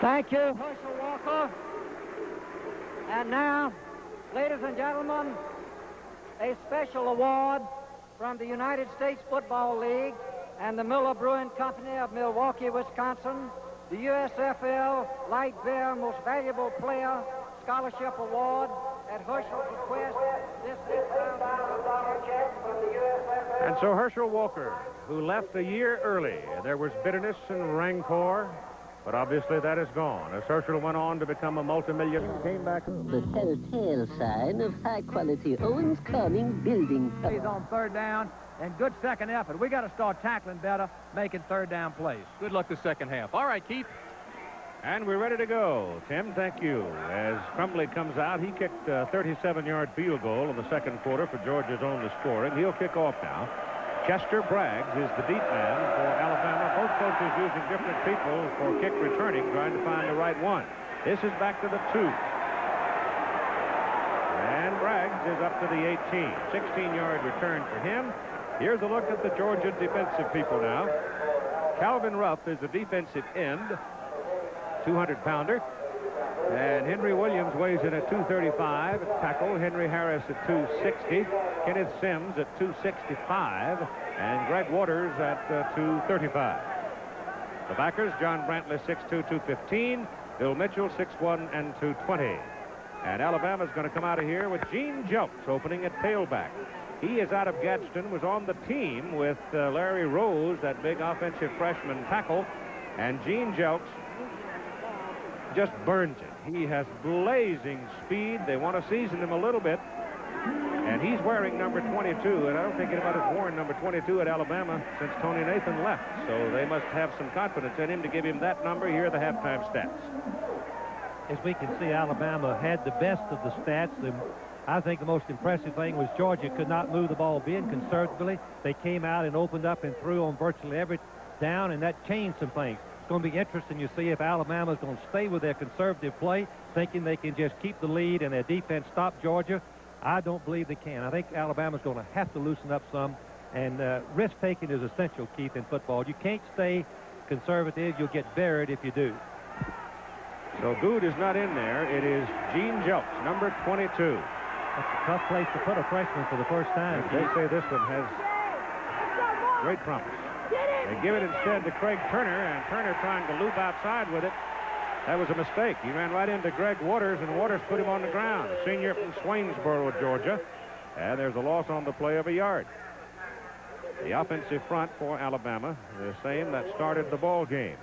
Thank you, Herschel Walker. And now, ladies and gentlemen, a special award from the United States Football League and the Miller Brewing Company of Milwaukee, Wisconsin, the USFL Light Beer Most Valuable Player Scholarship Award. At Herschel's request, this $6,000 check from the USFL. And so Herschel Walker, who left a year early, there was bitterness and rancor, but obviously that is gone, as Herschel went on to become a multimillionaire. Came back. The telltale sign of high-quality Owens Corning building. He's on third down, and good second effort. We got to start tackling better, making third down plays. Good luck the second half. All right, Keith. And we're ready to go. Tim, thank you. As Crumbly comes out, he kicked a 37-yard field goal in the second quarter for Georgia's only scoring. He'll kick off now. Chester Braggs is the deep man for Alabama. Both coaches using different people for kick returning, trying to find the right one. This is back to the 2. And Braggs is up to the 18. 16-yard return for him. Here's a look at the Georgia defensive people now. Calvin Ruff is the defensive end, 200-pounder. And Henry Williams weighs in at 235 at tackle. Henry Harris at 260. Kenneth Sims at 265. And Greg Waters at 235. The backers, John Brantley, 6'2", 215. Bill Mitchell, 6'1", and 220. And Alabama's going to come out of here with Gene Jelks opening at tailback. He is out of Gadsden, was on the team with Larry Rose, that big offensive freshman tackle. And Gene Jelks just burns it. He has blazing speed. They want to season him a little bit. And he's wearing number 22, and I don't think anybody's worn number 22 at Alabama since Tony Nathan left. So they must have some confidence in him to give him that number. Here are the halftime stats. As we can see, Alabama had the best of the stats. I think the most impressive thing was Georgia could not move the ball being conservatively. They came out and opened up and threw on virtually every down, and that changed some things. It's going to be interesting to see if Alabama's going to stay with their conservative play, thinking they can just keep the lead and their defense stop Georgia. I don't believe they can. I think Alabama's going to have to loosen up some, and risk-taking is essential, Keith, in football. You can't stay conservative. You'll get buried if you do. So Good is not in there. It is Gene Jelks, number 22. That's a tough place to put a freshman for the first time. They say this one has great promise. They give it instead to Craig Turner, and Turner trying to loop outside with it. That was a mistake. He ran right into Greg Waters, and Waters put him on the ground. A senior from Swainsboro, Georgia. And there's a loss on the play of a yard. The offensive front for Alabama, the same that started the ball game.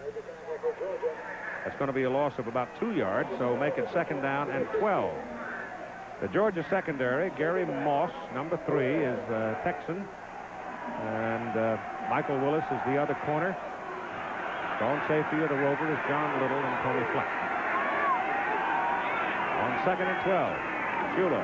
That's going to be a loss of about 2 yards, so make it 2nd down and 12. The Georgia secondary, Gary Moss, number 3, is Texan. And Michael Willis is the other corner. Strong safety of the Rover is John Little and Tony Fleck. On 2nd and 12, Shula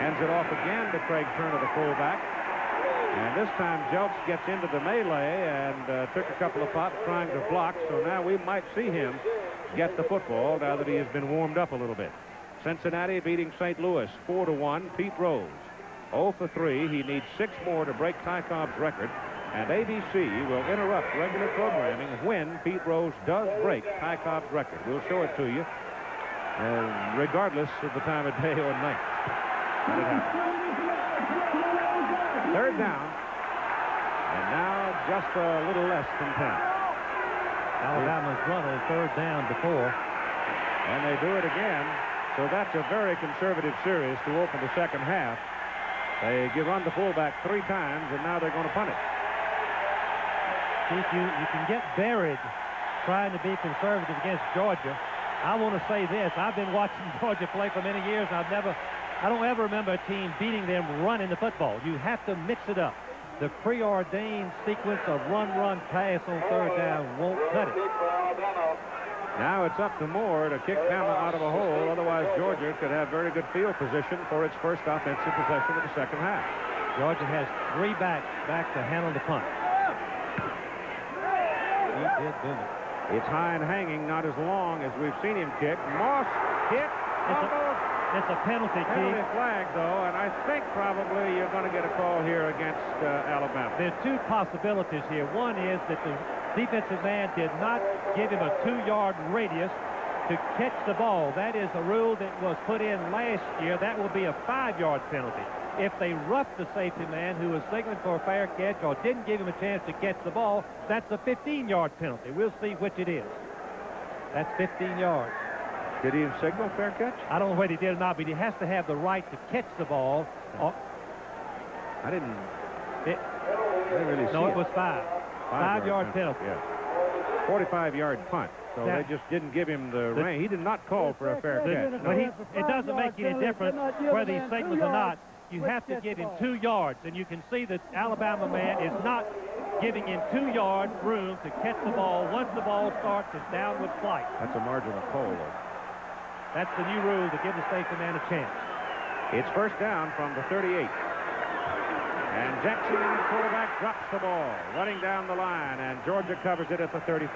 hands it off again to Craig Turner, the fullback. And this time Jelks gets into the melee and took a couple of pops trying to block. So now we might see him get the football now that he has been warmed up a little bit. Cincinnati beating St. Louis 4-1. Pete Rose 0 for 3. He needs 6 more to break Ty Cobb's record. And ABC will interrupt regular programming when Pete Rose does break Ty Cobb's record. We'll show it to you, regardless of the time of day or night. 3rd down, and now just a little less than 10. Alabama's run on 3rd down before. And they do it again. So that's a very conservative series to open the second half. They run the fullback 3 times, and now they're going to punt it. Keith, you can get buried trying to be conservative against Georgia. I want to say this. I've been watching Georgia play for many years, and I don't ever remember a team beating them running the football. You have to mix it up. The preordained sequence of run, pass on 3rd down won't cut it. Now it's up to Moore to kick Bama out of a hole. Otherwise, Georgia could have very good field position for its first offensive possession of the second half. Georgia has 3 backs back to handle the punt. He did good. It's high and hanging, not as long as we've seen him kick. Moss kick. It's a penalty, Keith. Penalty flag, though, and I think probably you're going to get a call here against Alabama. There are 2 possibilities here. One is that the defensive man did not give him a 2-yard radius to catch the ball. That is a rule that was put in last year. That will be a 5-yard penalty. If they roughed the safety man who was signaling for a fair catch or didn't give him a chance to catch the ball, that's a 15-yard penalty. We'll see which it is. That's 15 yards. Did he signal fair catch? I don't know whether he did or not, but he has to have the right to catch the ball. I didn't really see No, it was 5. 5-yard penalty. Yeah. 45-yard punt. So they just didn't give him the range. He did not call for a fair catch. No, it doesn't make any difference whether he signals or not. You have to give him 2 yards, and you can see that Alabama man is not giving him 2 yard room to catch the ball. Once the ball starts, it's downward flight. That's a marginal call, though. That's the new rule to give the safety man a chance. It's 1st down from the 38. And Jackson, the quarterback, drops the ball, running down the line, and Georgia covers it at the 35.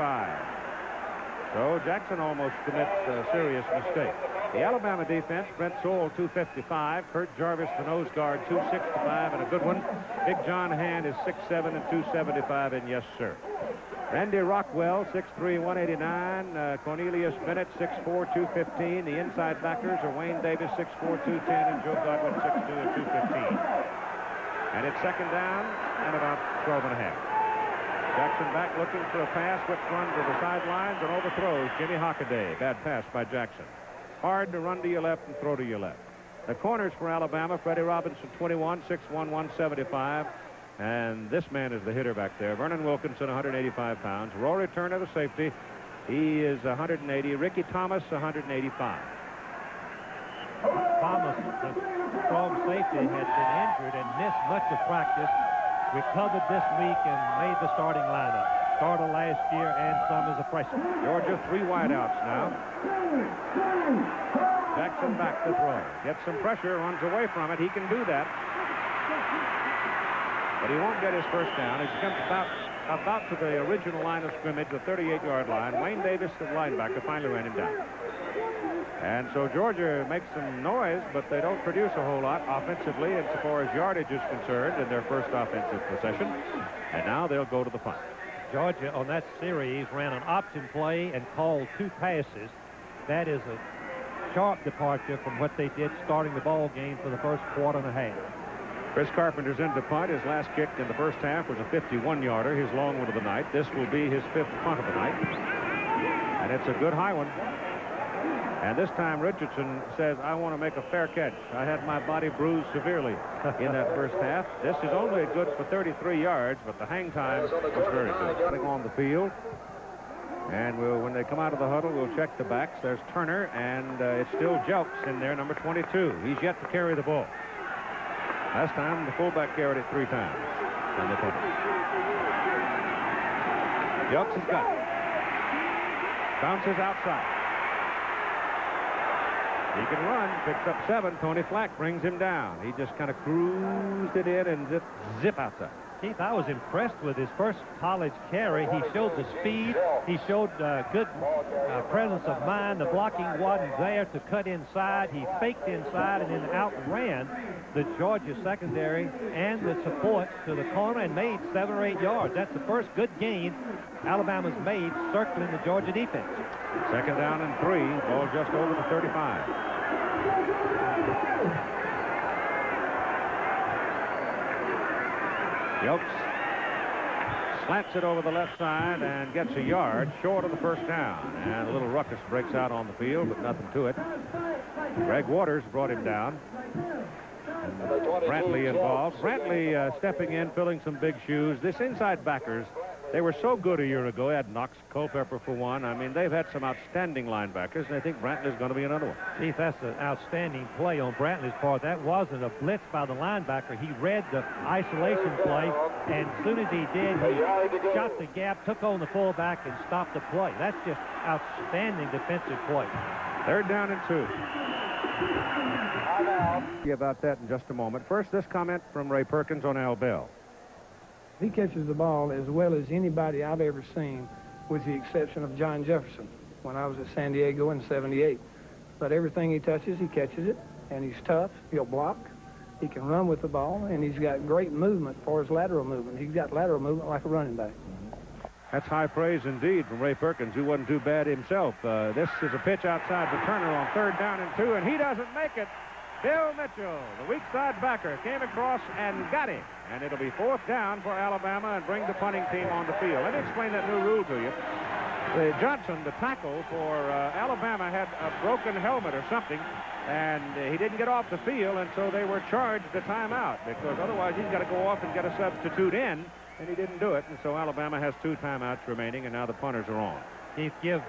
So Jackson almost commits a serious mistake. The Alabama defense, Brent Soule, 255. Kurt Jarvis, the nose guard, 265, and a good one. Big John Hand is 6'7" and 275, and yes, sir. Randy Rockwell, 6'3", 189. Cornelius Bennett, 6'4", 215. The inside backers are Wayne Davis, 6'4", 210, and Joe Godwin, 6'2", and 215. And it's second down and about 12 and a half. Jackson back looking for a pass, which runs to the sidelines and overthrows Jimmy Hockaday. Bad pass by Jackson. Hard to run to your left and throw to your left. The corners for Alabama, Freddie Robinson, 21, 6'1", 175. And this man is the hitter back there. Vernon Wilkinson, 185 pounds. Rory Turner, the safety. He is 180. Ricky Thomas, 185. Thomas, the strong safety, had been injured and missed much of practice. Recovered this week and made the starting lineup. Started last year and some as a freshman. Georgia, 3 wideouts now. Jackson back to throw. Gets some pressure, runs away from it. He can do that. But he won't get his first down. He's come about to the original line of scrimmage, the 38-yard line. Wayne Davis, the linebacker, finally ran him down. And so Georgia makes some noise, but they don't produce a whole lot offensively as far as yardage is concerned in their first offensive possession. And now they'll go to the punt. Georgia on that series ran an option play and called 2 passes. That is a sharp departure from what they did starting the ball game for the first quarter and a half. Chris Carpenter's in to punt. His last kick in the first half was a 51-yarder, his long one of the night. This will be his 5th punt of the night. And it's a good high one. And this time Richardson says, I want to make a fair catch. I had my body bruised severely in that first half. This is only good for 33 yards, but the hang time was very good. Running on the field. And when they come out of the huddle, we'll check the backs. There's Turner, and it's still Jelks in there, number 22. He's yet to carry the ball. Last time, the fullback carried it 3 times. And they punted. Jelks has got it. Bounces outside. He can run, picks up 7. Tony Flack brings him down. He just kind of cruised it in and zip outside. Keith, I was impressed with his first college carry. He showed the speed. He showed good presence of mind. The blocking wasn't there to cut inside. He faked inside and then outran the Georgia secondary and the support to the corner and made 7 or 8 yards. That's the first good gain Alabama's made circling the Georgia defense. Second down and 3. Ball just over the 35. Jelks slants it over the left side and gets a yard short of the first down. And a little ruckus breaks out on the field, but nothing to it. Greg Waters brought him down. And Brantley involved. Brantley stepping in, filling some big shoes. This inside backers, they were so good a year ago. They had Knox, Culpepper for one. I mean, they've had some outstanding linebackers, and I think Brantley's going to be another one. Keith, that's an outstanding play on Brantley's part. That wasn't a blitz by the linebacker. He read the isolation play, and as soon as he did, he shot the gap, took on the fullback, and stopped the play. That's just outstanding defensive play. 3rd down and 2. About that in just a moment. First, this comment from Ray Perkins on Al Bell. He catches the ball as well as anybody I've ever seen, with the exception of John Jefferson when I was at San Diego in '78. But everything he touches, he catches it, and he's tough. He'll block. He can run with the ball, and he's got great movement for his lateral movement. He's got lateral movement like a running back. That's high praise indeed from Ray Perkins, who wasn't too bad himself. This is a pitch outside for Turner on 3rd down and 2, and he doesn't make it. Bill Mitchell, the weak side backer, came across and got him. And it'll be 4th down for Alabama and bring the punting team on the field. Let me explain that new rule to you. Johnson, the tackle for Alabama, had a broken helmet or something, and he didn't get off the field, and so they were charged a timeout, because otherwise he's got to go off and get a substitute in, and he didn't do it. And so Alabama has 2 timeouts remaining, and now the punters are on. Keith, give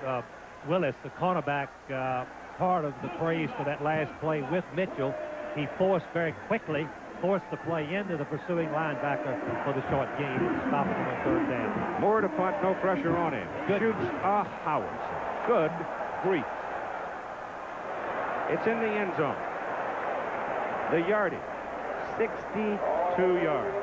Willis, the cornerback, part of the praise for that last play with Mitchell. He forced very quickly, forced the play into the pursuing linebacker for the short gain and stopped him on 3rd down. More to punt, no pressure on him. Good. Shoots a Howard. Good grief. It's in the end zone. The yardage, 62 yards.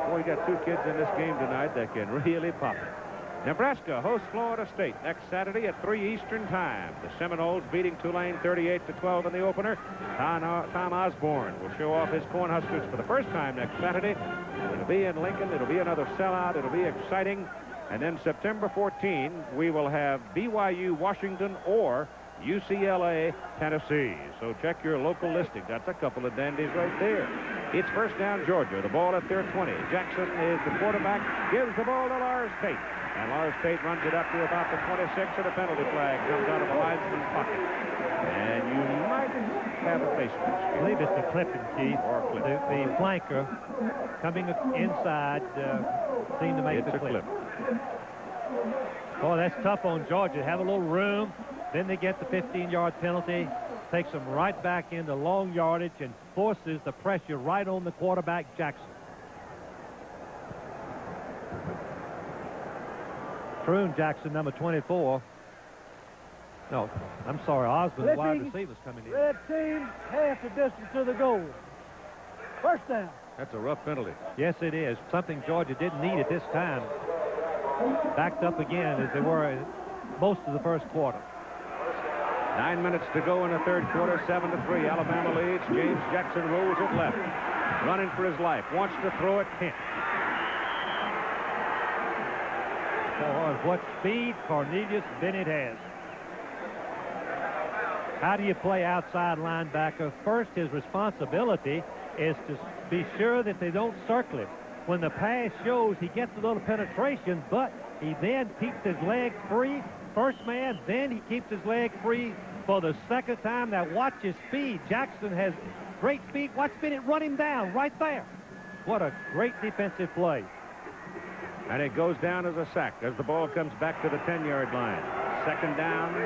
Boy, we got 2 kids in this game tonight that can really pop it. Nebraska hosts Florida State next Saturday at 3 Eastern Time. The Seminoles beating Tulane 38-12 in the opener. Tom Osborne will show off his Cornhuskers for the first time next Saturday. It'll be in Lincoln. It'll be another sellout. It'll be exciting. And then September 14, we will have BYU Washington or UCLA Tennessee. So check your local listing. That's a couple of dandies right there. It's first down Georgia. The ball at their 20. Jackson is the quarterback. Gives the ball to Lars Tate. And Lars Tate runs it up to about the 26, and a penalty flag comes out of the linesman's pocket. And you might have a face mask. I believe it's the Clifton, Keith. Or Clifton. The flanker coming inside seemed to make the clip. Boy, that's tough on Georgia. Have a little room. Then they get the 15-yard penalty. Takes them right back into long yardage and forces the pressure right on the quarterback, Jackson. Troon Jackson, number 24. No, I'm sorry, Osborne, the wide receiver's coming in. Red team, half the distance to the goal. First down. That's a rough penalty. Yes, it is. Something Georgia didn't need at this time. Backed up again as they were most of the first quarter. 9 minutes to go in the third quarter, 7-3. Alabama leads. James Jackson rolls it left. Running for his life. Wants to throw it. Can't. Oh, what speed Cornelius Bennett has. How do you play outside linebacker? First, his responsibility is to be sure that they don't circle him. When the pass shows, he gets a little penetration, but he then keeps his leg free. First man, then he keeps his leg free for the second time. Now watch his speed. Jackson has great speed. Watch Bennett run him down right there. What a great defensive play. And it goes down as a sack as the ball comes back to the 10-yard line. Second down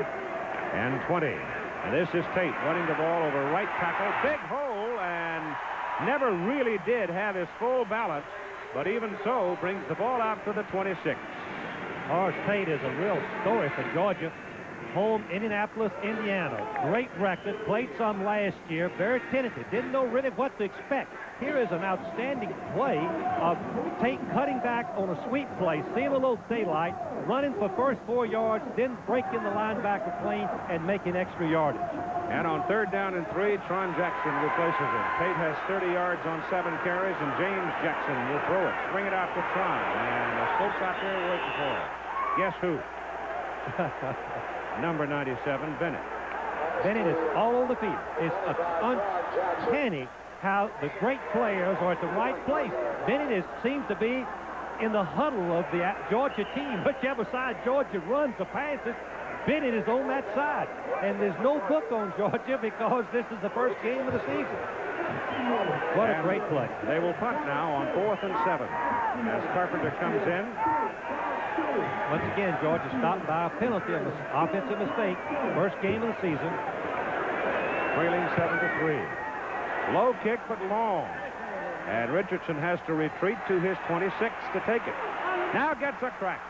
and 20. And this is Tate running the ball over right tackle. Big hole, and never really did have his full balance, but even so brings the ball out to the 26. Horace Tate is a real story for Georgia. Home, Indianapolis, Indiana. Great record. Played some last year. Very tentative. Didn't know really what to expect. Here is an outstanding play of Tate cutting back on a sweep play, seeing a little daylight, running for first 4 yards, then breaking the linebacker clean and making extra yardage. And on third down and 3, Tron Jackson replaces him. Tate has 30 yards on 7 carries, and James Jackson will throw it. Swing it out to Tron, and the folks out there waiting for it. Guess who? Number 97, Bennett. Bennett is all over the field. It's uncanny how the great players are at the right place. Bennett seems to be in the huddle of the Georgia team. Whichever side Georgia runs or passes, Bennett is on that side. And there's no book on Georgia because this is the first game of the season. What a great play. They will punt now on 4th and 7 as Carpenter comes in. Once again, Georgia stopped by a penalty of an offensive mistake. First game of the season. Trailing 7-3. Low kick, but long. And Richardson has to retreat to his 26 to take it. Now gets a crack.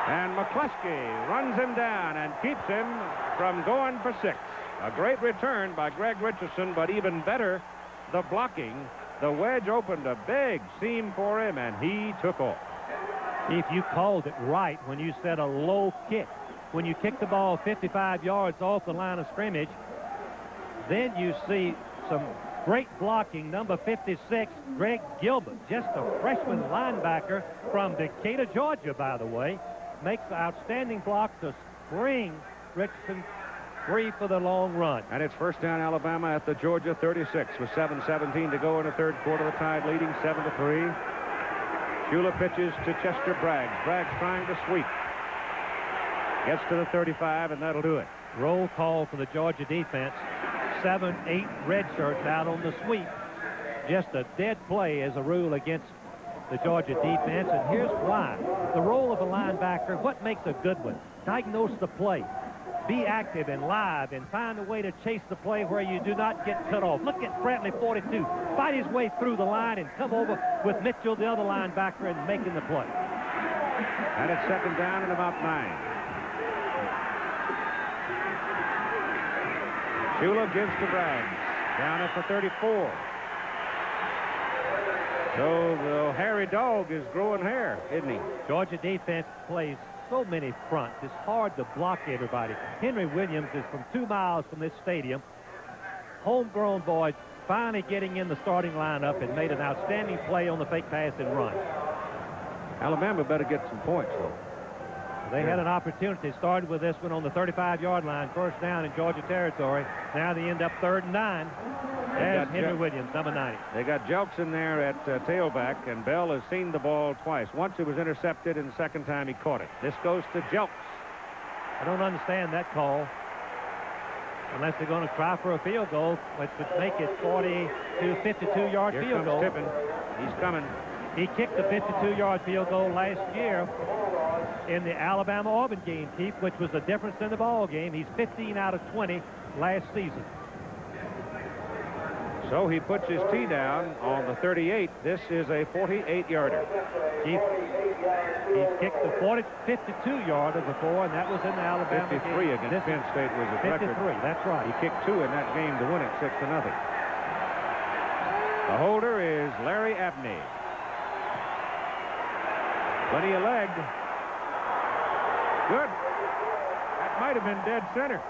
And McCluskey runs him down and keeps him from going for 6. A great return by Greg Richardson, but even better, the blocking. The wedge opened a big seam for him, and he took off. If you called it right when you said a low kick, when you kick the ball 55 yards off the line of scrimmage, then you see some great blocking. Number 56, Greg Gilbert, just a freshman linebacker from Decatur, Georgia, by the way, makes an outstanding block to spring Richardson free for the long run. And it's first down Alabama at the Georgia 36 with 7:17 to go in the third quarter. The Tide leading 7-3. Shula pitches to Chester Braggs. Braggs trying to sweep. Gets to the 35, and that'll do it. Roll call for the Georgia defense. 7, 8 red shirts out on the sweep. Just a dead play as a rule against the Georgia defense, and here's why. The role of a linebacker, what makes a good one? Diagnose the play. Be active and live and find a way to chase the play where you do not get cut off. Look at Brantley, 42. Fight his way through the line and come over with Mitchell, the other linebacker, and making the play. And it's second down and about 9. Shula gives to Braggs. Down at the 34. So the hairy dog is growing hair, isn't he? Georgia defense plays so many fronts. It's hard to block everybody. Henry Williams is from 2 miles from this stadium. Homegrown boy finally getting in the starting lineup and made an outstanding play on the fake pass and run. Alabama better get some points, though. They had an opportunity. Started with this one on the 35-yard line, first down in Georgia territory. Now they end up 3rd and 9. There's Henry Williams, number 90. They got Jelks in there at tailback, and Bell has seen the ball twice. Once it was intercepted, and the second time he caught it. This goes to Jelks. I don't understand that call. Unless they're going to try for a field goal, which would make it 40 to 52-yard field goal. Tippin. He's coming. He kicked a 52-yard field goal last year in the Alabama-Auburn game, Keith, which was the difference in the ball game. He's 15 out of 20 last season. So he puts his tee down on the 38. This is a 48-yarder. Keith, he kicked the 52-yarder before, and that was in the Alabama 53 game. against Penn State was his 53, record. that's right. He kicked 2 in that game to win it 6-0. The holder is Larry Abney. Plenty of leg. Good. That might have been dead center.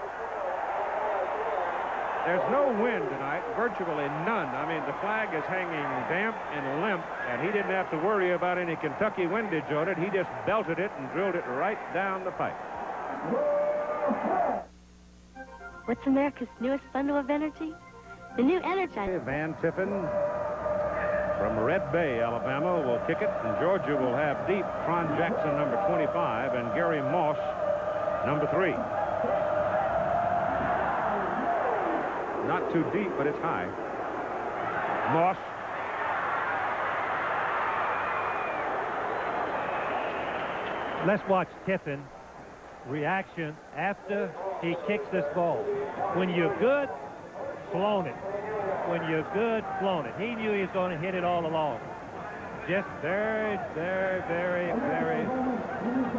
There's no wind tonight, virtually none. I mean, the flag is hanging damp and limp, and he didn't have to worry about any Kentucky windage on it. He just belted it and drilled it right down the pipe. What's America's newest bundle of energy? The new Energizer. Van Tiffin from Red Bay, Alabama, will kick it, and Georgia will have deep Tron Jackson, number 25, and Gary Moss, number 3. Not too deep, but it's high. Moss. Let's watch Tiffin reaction after he kicks this ball. When you're good, flown it. When you're good, flown it. He knew he was going to hit it all along. Just very, very, very, very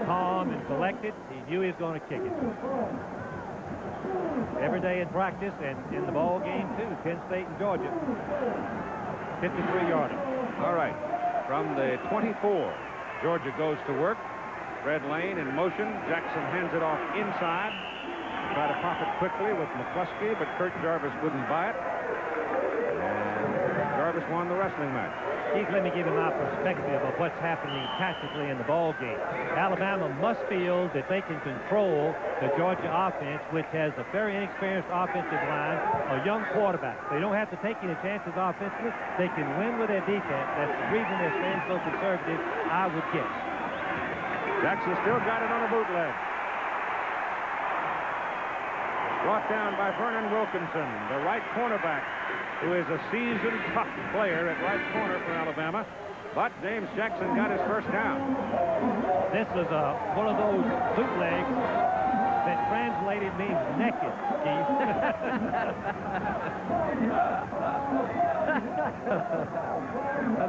calm and collected. He knew he was going to kick it. Every day in practice and in the ball game, too. Penn State and Georgia. 53-yarder. All right. From the 24, Georgia goes to work. Red lane in motion. Jackson hands it off inside. Try to pop it quickly with McCluskey, but Kurt Jarvis wouldn't buy it. And Jarvis won the wrestling match. Keith, let me give you my perspective of what's happening tactically in the ball game. Alabama must feel that they can control the Georgia offense, which has a very inexperienced offensive line, a young quarterback. They don't have to take any chances offensively. They can win with their defense. That's the reason they're staying so conservative, I would guess. Jackson still got it on a bootleg. Brought down by Vernon Wilkinson, the right cornerback, who is a seasoned, tough player at right corner for Alabama. But James Jackson got his first down. This was one of those bootlegs that translated means naked, Keith.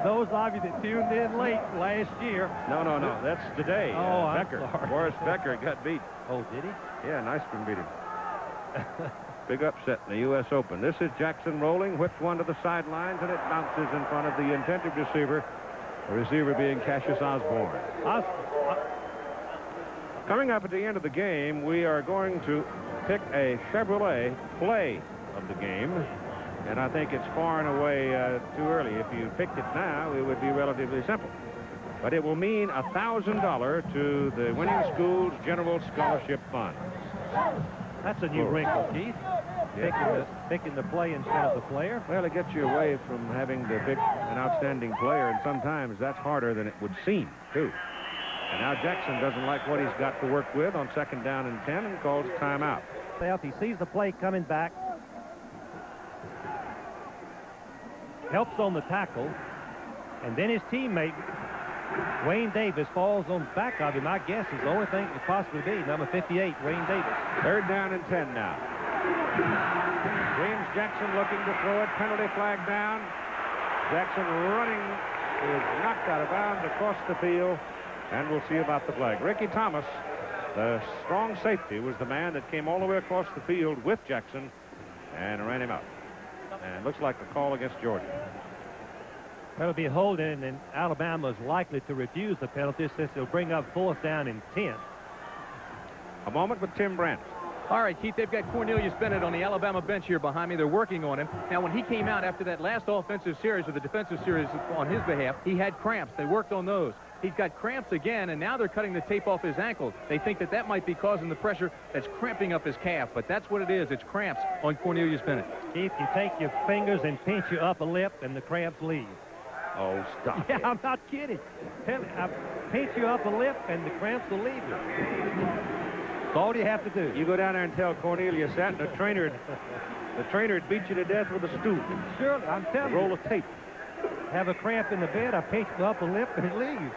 Those of you that tuned in late last year. No. That's today. Oh, Becker. Boris Becker got beat. Oh, did he? Yeah, Nyström beat him. Big upset in the U.S. Open. This is Jackson rolling, whipped one to the sidelines, and it bounces in front of the intended receiver. The receiver being Cassius Osborne. Coming up at the end of the game, we are going to pick a Chevrolet play of the game. And I think it's far and away too early. If you picked it now, it would be relatively simple. But it will mean $1,000 to the winning school's General Scholarship Fund. That's a new wrinkle, Keith. Picking the play instead of the player. Well, it gets you away from having to pick an outstanding player, and sometimes that's harder than it would seem, too. And now Jackson doesn't like what he's got to work with on 2nd down and 10 and calls timeout. He sees the play coming back. Helps on the tackle. And then his teammate, Wayne Davis, falls on the back of him. I guess is the only thing it could possibly be. Number 58, Wayne Davis. 3rd down and 10 now. James Jackson looking to throw it. Penalty flag down. Jackson running is knocked out of bounds across the field. And we'll see about the flag. Ricky Thomas, the strong safety, was the man that came all the way across the field with Jackson and ran him out. And it looks like a call against Georgia. That'll be holding, and Alabama is likely to refuse the penalty since it'll bring up 4th down and 10. A moment with Tim Brent. All right, Keith, they've got Cornelius Bennett on the Alabama bench here behind me. They're working on him. Now, when he came out after that last offensive series or the defensive series on his behalf, he had cramps. They worked on those. He's got cramps again, and now they're cutting the tape off his ankle. They think that that might be causing the pressure that's cramping up his calf, but that's what it is. It's cramps on Cornelius Bennett. Keith, you take your fingers and pinch your upper lip, and the cramps leave. Oh, stop. Yeah, I'm not kidding. Pinch your upper lip, and the cramps will leave you. That's all you have to do. You go down there and tell Cornelius that, and the trainer would beat you to death with a stool. Sure, I'm telling you. A roll of tape. Have a cramp in the bed, I pinch the upper lip, and it leaves.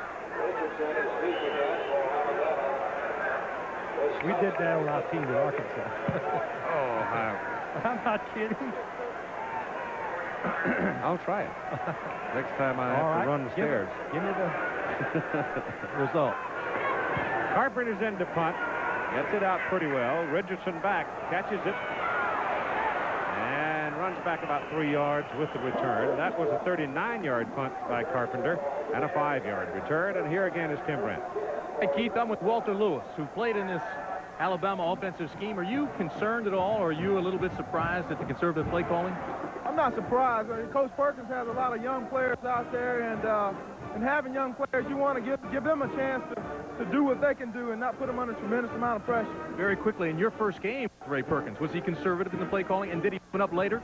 We did that on our team in Arkansas. Oh, I'm not kidding. I'll try it. Next time I have to run the stairs. Give me the result. Carpenter's in to punt. Gets it out pretty well. Richardson back, catches it, and runs back about 3 yards with the return. That was a 39-yard punt by Carpenter and a 5-yard return. And here again is Tim Brent. Hey, Keith, I'm with Walter Lewis, who played in this Alabama offensive scheme. Are you concerned at all, or are you a little bit surprised at the conservative play calling? I'm not surprised. Coach Perkins has a lot of young players out there, and having young players, you want to give them a chance to do what they can do and not put them under a tremendous amount of pressure. Very quickly, in your first game, Ray Perkins, was he conservative in the play calling, and did he open up later?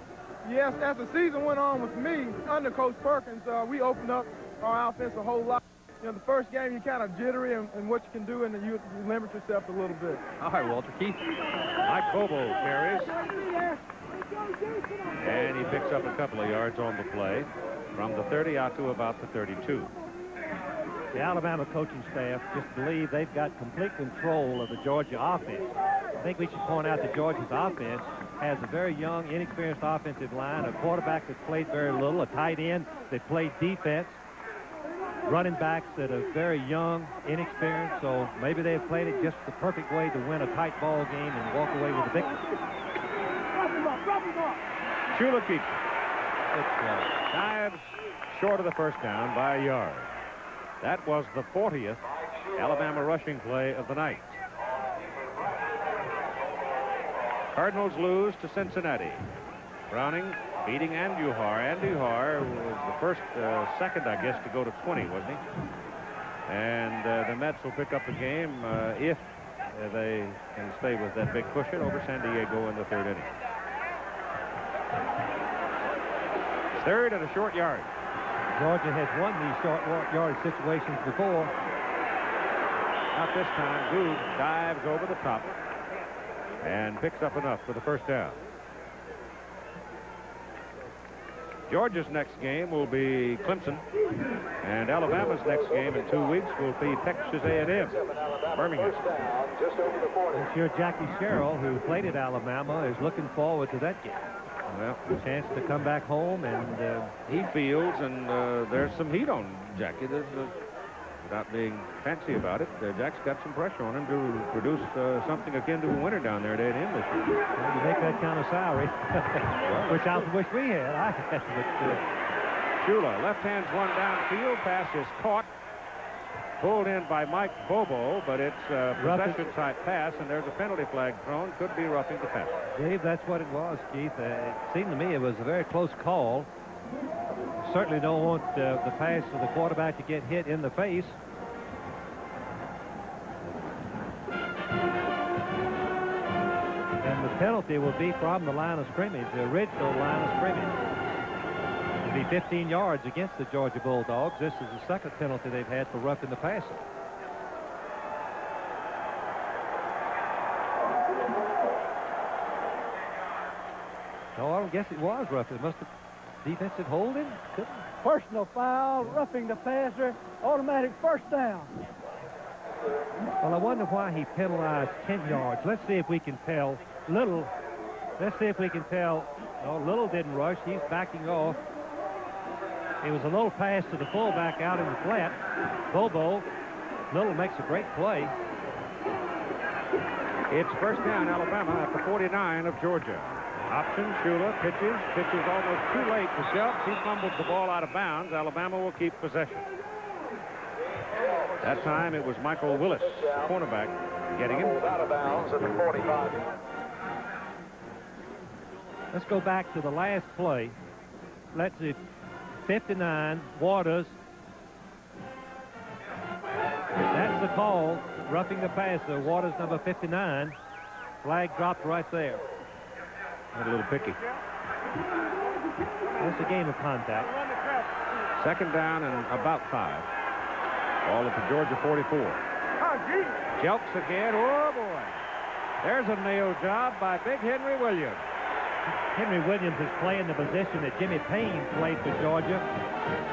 Yes, as the season went on with me, under Coach Perkins, we opened up our offense a whole lot. You know, the first game, you're kind of jittery and what you can do, and you limit yourself a little bit. All right, Walter. Keith. Mike Bobo carries. And he picks up a couple of yards on the play from the 30 out to about the 32. The Alabama coaching staff just believe they've got complete control of the Georgia offense. I think we should point out that Georgia's offense has a very young, inexperienced offensive line, a quarterback that's played very little, a tight end that played defense, running backs that are very young, inexperienced, so maybe they've played it just the perfect way to win a tight ball game and walk away with a victory. Shula keeps dives short of the first down by a yard. That was the 40th Alabama rushing play of the night. Cardinals lose to Cincinnati. Browning beating Andujar. Andujar was the first, second, I guess, to go to 20, wasn't he? And the Mets will pick up the game if they can stay with that big push it over San Diego in the 3rd inning. 3rd and a short yard. Georgia has won these short yard situations before. Not this time. Good dives over the top and picks up enough for the first down. Georgia's next game will be Clemson, and Alabama's next game in 2 weeks will be Texas A&M, Birmingham. I'm sure Jackie Sherrill, who played at Alabama, is looking forward to that game. Well, a chance to come back home, and he feels, and there's some heat on Jackie. Without being fancy about it, Jack's got some pressure on him to produce something akin to a winner down there at A&M this year. Well, you make that kind of salary, which I wish we had. I had, but Shula, left hand's one downfield. Pass is caught. Pulled in by Mike Bobo, but it's a possession-type pass, and there's a penalty flag thrown. Could be roughing the pass. Dave, that's what it was, Keith. It seemed to me it was a very close call. Certainly don't want the pass of the quarterback to get hit in the face. And the penalty will be from the line of scrimmage, the original line of scrimmage. It'll be 15 yards against the Georgia Bulldogs. This is the second penalty they've had for roughing the passer. No, I don't guess it was roughing. It must have defensive holding. Personal foul, roughing the passer, automatic first down. Well, I wonder why he penalized 10 yards. Let's see if we can tell. Little, let's see if we can tell. No, Little didn't rush. He's backing off. It was a little pass to the fullback out in the flat. Bobo. Little makes a great play. It's first down, Alabama, at the 49 of Georgia. Option, Shula pitches almost too late to Shelps. He fumbles the ball out of bounds. Alabama will keep possession. That time it was Michael Willis, cornerback, getting him. Out of bounds at the 45. Let's go back to the last play. Let's see, 59, Waters. That's the call, roughing the passer. Waters, number 59. Flag dropped right there. Had a little picky. That's a game of contact. Second down and about 5. Ball at the Georgia 44. Jelks again. Oh, boy. There's a nail job by Big Henry Williams. Henry Williams is playing the position that Jimmy Payne played for Georgia,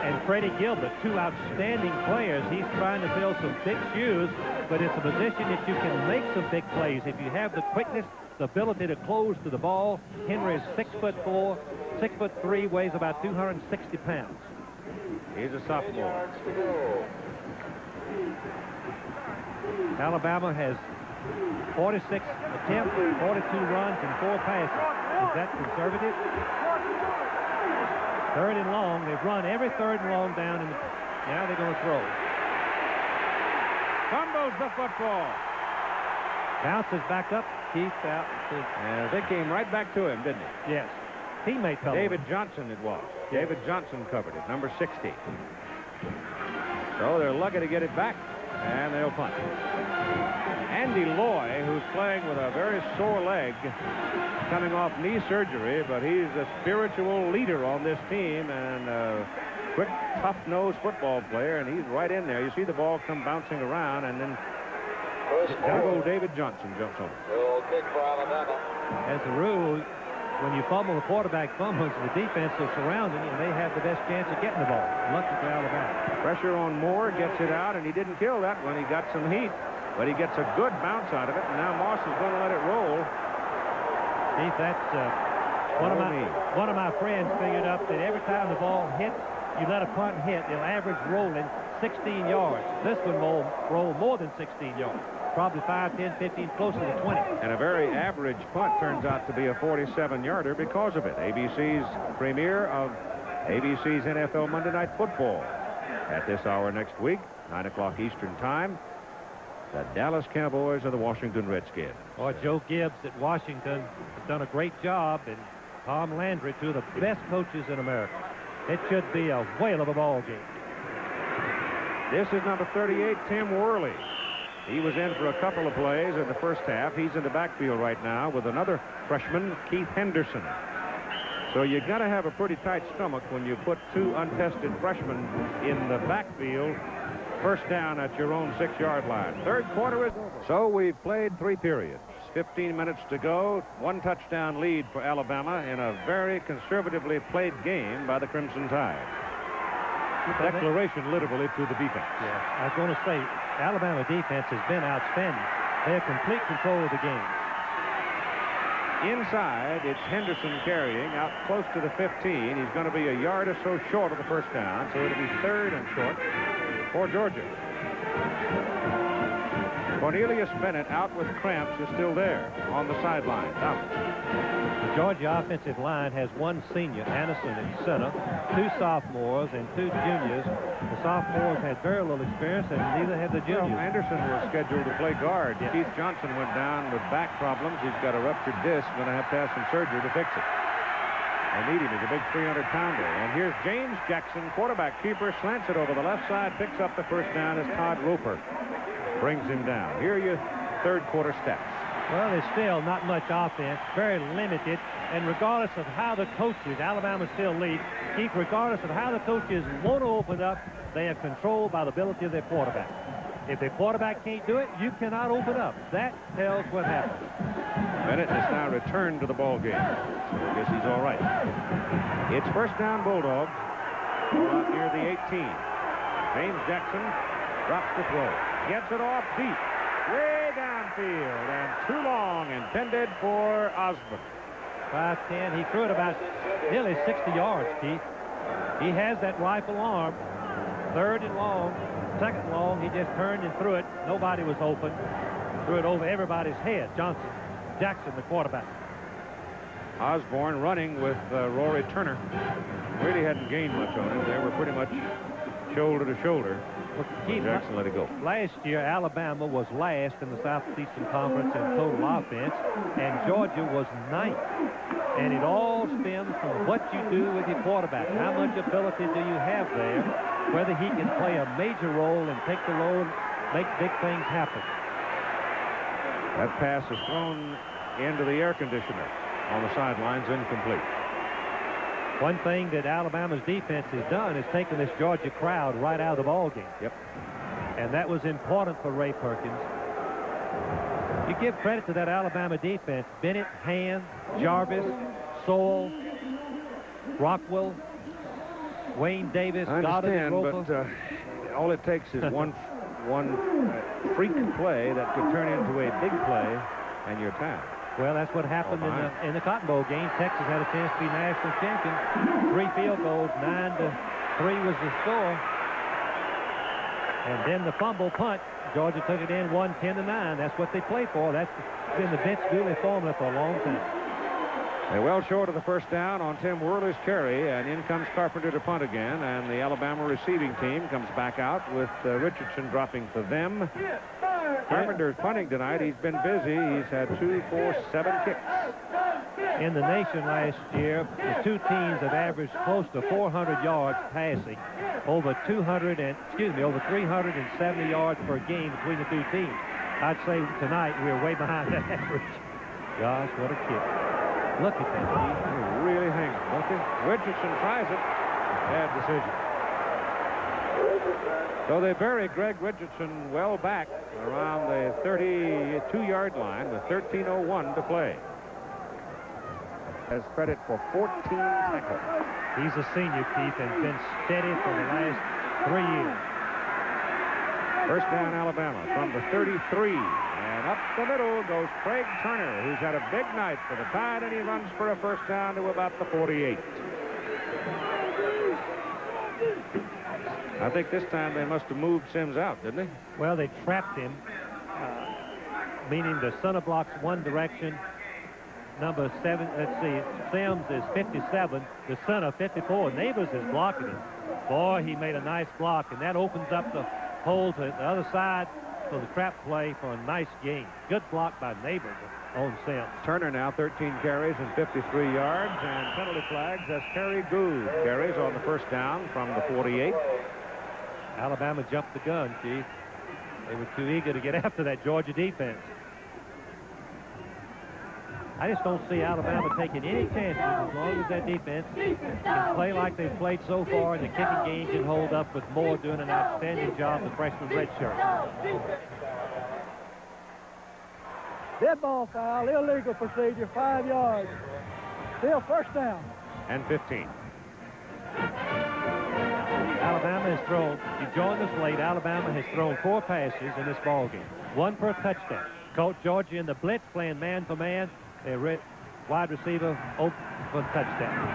and Freddie Gilbert, two outstanding players. He's trying to fill some big shoes, but it's a position that you can make some big plays. If you have the quickness, the ability to close to the ball. Henry is 6'4", 6'3", weighs about 260 pounds. He's a sophomore. Alabama has 46 attempts, 42 runs, and 4 passes. Is that conservative? Third and long. They've run every third and long down, and now they're going to throw. Fumbles the football. Bounces back up. Keith out. They came right back to him, didn't they? Yes. Teammate fell. David Johnson it was. Yes. David Johnson covered it, number 60. So they're lucky to get it back, and they'll punt. Andy Loy, who's playing with a very sore leg, coming off knee surgery, but he's a spiritual leader on this team and a quick, tough-nosed football player, and he's right in there. You see the ball come bouncing around, and then David Johnson jumps over. Kick for Alabama. As a rule, when you fumble, the quarterback fumbles, the defense is surrounding you, and they have the best chance of getting the ball. Lucky for Alabama. Pressure on Moore, gets it out, and he didn't kill that one. He got some heat, but he gets a good bounce out of it, and now Moss is going to let it roll. Keith, that's one of my friends figured up that every time the ball hits, you let a punt hit, they'll average rolling 16 yards. This one will roll more than 16 yards. Probably 5, 10, 15, closer to 20. And a very average punt turns out to be a 47-yarder because of it. ABC's premiere of ABC's NFL Monday Night Football. At this hour next week, 9 o'clock Eastern Time, the Dallas Cowboys and the Washington Redskins. Boy, Joe Gibbs at Washington has done a great job, and Tom Landry, two of the best coaches in America. It should be a whale of a ball game. This is number 38, Tim Worley. He was in for a couple of plays in the first half. He's in the backfield right now with another freshman, Keith Henderson. So you got to have a pretty tight stomach when you put two untested freshmen in the backfield. First down at your own 6-yard line. Third quarter is over. So we've played 3 periods. 15 minutes to go. 1 touchdown lead for Alabama in a very conservatively played game by the Crimson Tide. Declaration literally to the defense. Yeah, I was going to say, Alabama defense has been outstanding. They have complete control of the game. Inside, it's Henderson carrying out close to the 15. He's going to be a yard or so short of the first down, so it'll be 3rd and short for Georgia. Cornelius Bennett, out with cramps, is still there on the sideline. The Georgia offensive line has 1 senior, Anderson, at center, 2 sophomores, and 2 juniors. The sophomores had very little experience, and neither had the juniors. Well, Anderson was scheduled to play guard. Yeah. Keith Johnson went down with back problems. He's got a ruptured disc, going to have some surgery to fix it. They need him. He's a big 300-pounder. And here's James Jackson, quarterback keeper, slants it over the left side, picks up the first down as Todd Roper brings him down. Here are your third quarter stats. Well, there's still not much offense, very limited, and regardless of how the coaches, Alabama still leads, Keith, regardless of how the coaches want to open up, they are controlled by the ability of their quarterback. If their quarterback can't do it, you cannot open up. That tells what happens. Bennett has now returned to the ball game, so I guess he's all right. It's first down Bulldogs, out near the 18. James Jackson drops the throw, gets it off deep, way downfield, and too long, intended for Osborne. 5'10", he threw it about nearly 60 yards, Keith. He has that rifle arm. 3rd and long, 2nd long, he just turned and threw it. Nobody was open. Threw it over everybody's head. Jackson, the quarterback. Osborne running with Rory Turner. Really hadn't gained much on him. They were pretty much shoulder to shoulder. Jackson let it go. Last year, Alabama was last in the Southeastern Conference in total offense, and Georgia was ninth. And it all stems from what you do with your quarterback. How much ability do you have there? Whether he can play a major role and take the load, make big things happen. That pass is thrown into the air conditioner on the sidelines, incomplete. One thing that Alabama's defense has done is taken this Georgia crowd right out of the ball game. Yep. And that was important for Ray Perkins. You give credit to that Alabama defense. Bennett, Hand, Jarvis, Sowell, Rockwell, Wayne Davis, I understand, Goddard, but all it takes is one freak play that could turn into a big play, and you're tied. Well, that's what happened in the Cotton Bowl game. Texas had a chance to be national champion. 3 field goals, 9-3 was the score. And then the fumble punt. Georgia took it in 10-9. That's what they play for. That's been the Vince Dooley formula for a long time. They're well short of the first down on Tim Worley's carry, and in comes Carpenter to punt again, and the Alabama receiving team comes back out with Richardson dropping for them. Carpenter's punting tonight. He's been busy. He's had 2, 4, 7 kicks. In the nation last year, the two teams have averaged close to 400 yards passing, over 370 yards per game between the two teams. I'd say tonight we're way behind that average. Gosh, what a kick. Look at that. He's really hanging, don't they? Richardson tries it. Bad decision. So they buried Greg Richardson well back around the 32-yard line with 13:01 to play. Has credit for 14 tackles. He's a senior, Keith, and been steady for the last 3 years. First down, Alabama from the 33. And up the middle goes Craig Turner, who's had a big night for the Tide, and he runs for a first down to about the 48. I think this time they must have moved Sims out, didn't they? Well, they trapped him, meaning the center block's one direction. Number 7, let's see, Sims is 57, the center 54. Neighbors is blocking him. Boy, he made a nice block, and that opens up the hole to the other side for the trap play for a nice gain. Good block by Neighbors on Sims. Turner now 13 carries and 53 yards, and penalty flags as Kerry Gould carries on the first down from the 48. Alabama jumped the gun, Chief. They were too eager to get after that Georgia defense. I just don't see Alabama taking any chances as long as that defense can play like they've played so far, and the kicking game can hold up with Moore doing an outstanding job, the freshman redshirt. Dead ball foul, illegal procedure, 5 yards. Still first down. And 15. Alabama has thrown, you joined us late, Alabama has thrown 4 passes in this ballgame. 1 for a touchdown. Caught Georgia in the blitz, playing man for man. Their wide receiver open for a touchdown.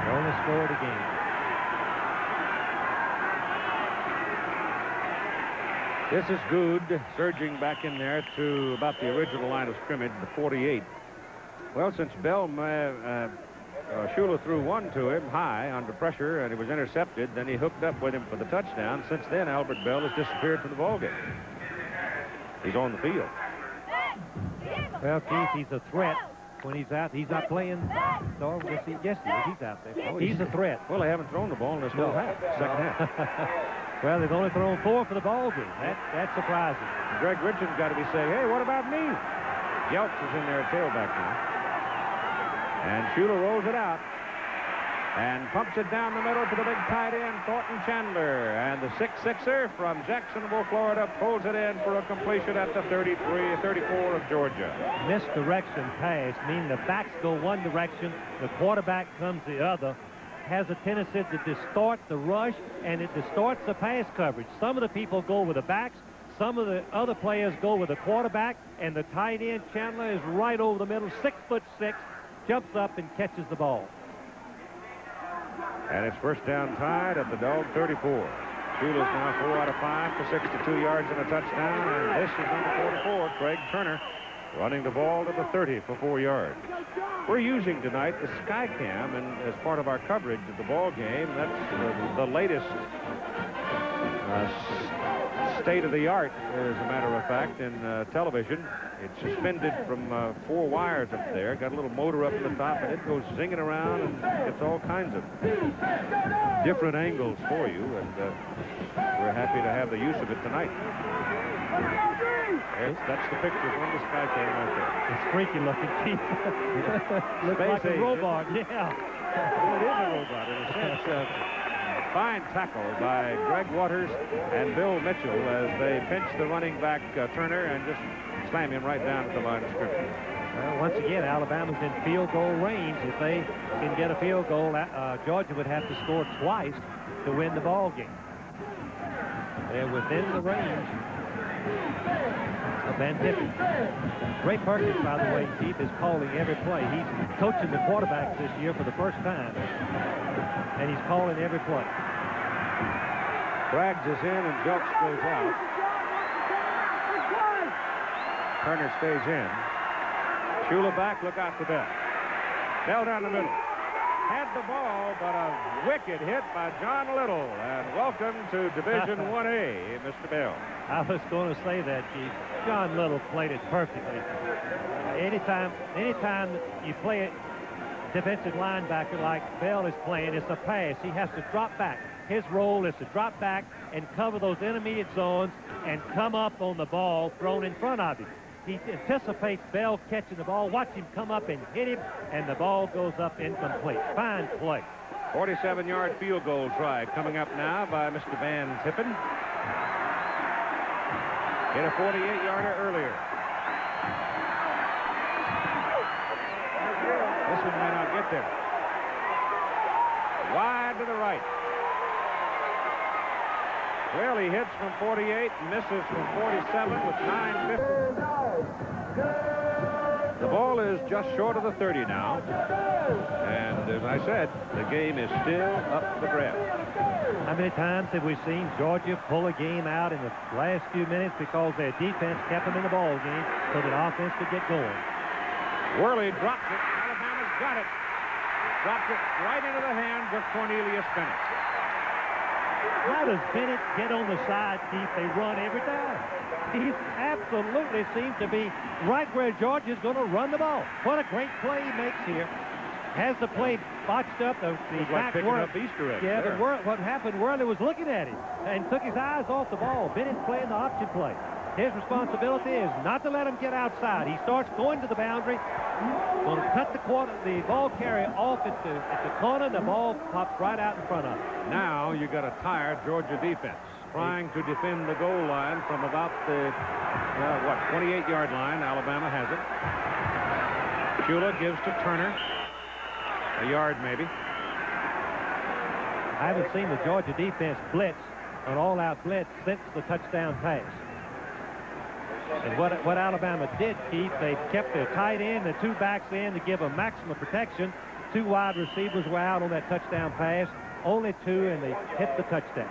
They only scored a game. This is Good surging back in there to about the original line of scrimmage, the 48. Well, since Shula threw one to him high under pressure, and he was intercepted, then he hooked up with him for the touchdown. Since then, Albert Bell has disappeared from the ballgame. He's on the field. Well, Keith, he's a threat when he's out. He's not playing. No, yes, he is. He's out there. Oh, he's a threat. Well, they haven't thrown the ball in this whole half, second half. Well, they've only thrown 4 for the ball game. That's surprising. Greg Richards got to be saying, hey, what about me? Yelps is in there at tailback now. And Shula rolls it out and pumps it down the middle to the big tight end, Thornton Chandler. And the 6'6er from Jacksonville, Florida, pulls it in for a completion at the 34 of Georgia. Misdirection pass, meaning the backs go one direction, the quarterback comes the other. Has a tendency to distort the rush, and it distorts the pass coverage. Some of the people go with the backs, some of the other players go with the quarterback, and the tight end, Chandler, is right over the middle, 6'6", jumps up and catches the ball. And it's first down Tide at the Dog 34. Shula's now 4 out of 5 for 62 yards and a touchdown. And this is number 44, Craig Turner. running the ball to the 30 for 4 yards. We're using tonight the Skycam, and as part of our coverage of the ball game, that's the latest state of the art, as a matter of fact, in television. It's suspended from 4 wires up there, got a little motor up at the top, and it goes zinging around and gets all kinds of different angles for you, and we're happy to have the use of it tonight. That's the picture from the Skycam right there. It's freaky looking, Keith. Looks like a robot, yeah. Well, it is a robot in a sense. Fine tackle by Greg Waters and Bill Mitchell as they pinch the running back Turner and just slam him right down at the line of scrimmage. Well, once again, Alabama's in field goal range. If they can get a field goal, Georgia would have to score twice to win the ball game. They're within the range of Van Tippin. Ray Perkins, by the way, Keith, is calling every play. He's coaching the quarterbacks this year for the first time, and he's calling every play. Braggs is in and Jelks goes out. Turner stays in. Shula back, look out for Bell. Bell down the middle. Had the ball, but a wicked hit by John Little. And welcome to Division 1A, Mr. Bell. I was going to say that, Chief. John Little played it perfectly. Anytime you play a defensive linebacker like Bell is playing, it's a pass. He has to drop back. His role is to drop back and cover those intermediate zones and come up on the ball thrown in front of him. He anticipates Bell catching the ball. Watch him come up and hit him, and the ball goes up incomplete. Fine play. 47-yard field goal try coming up now by Mr. Van Tippin. Hit a 48-yarder earlier. This one may not get there. Wide to the right. Well, he hits from 48, misses from 47 with 9:50. The ball is just short of the 30 now. And as I said, the game is still up for grabs. How many times have we seen Georgia pull a game out in the last few minutes because their defense kept them in the ball game so that offense could get going? Worley drops it. Alabama's got it. Dropped it right into the hands of Cornelius Bennett. How does Bennett get on the side, Keith? They run every time. He absolutely seems to be right where Georgia's going to run the ball. What a great play he makes here. Has the play botched up. The back picking up Easter eggs. Yeah, but what happened, Worley was looking at him and took his eyes off the ball. Bennett's playing the option play. His responsibility is not to let him get outside. He starts going to the boundary, going to cut the ball carrier off at the corner. The ball pops right out in front of him. Now you got a tired Georgia defense trying to defend the goal line from about the 28-yard line. Alabama has it. Shula gives to Turner. A yard maybe. I haven't seen the Georgia defense blitz, an all-out blitz, since the touchdown pass. And what Alabama did, Keith, they kept their tight end, the 2 backs in to give them maximum protection. 2 wide receivers were out on that touchdown pass. Only 2, and they hit the touchdown.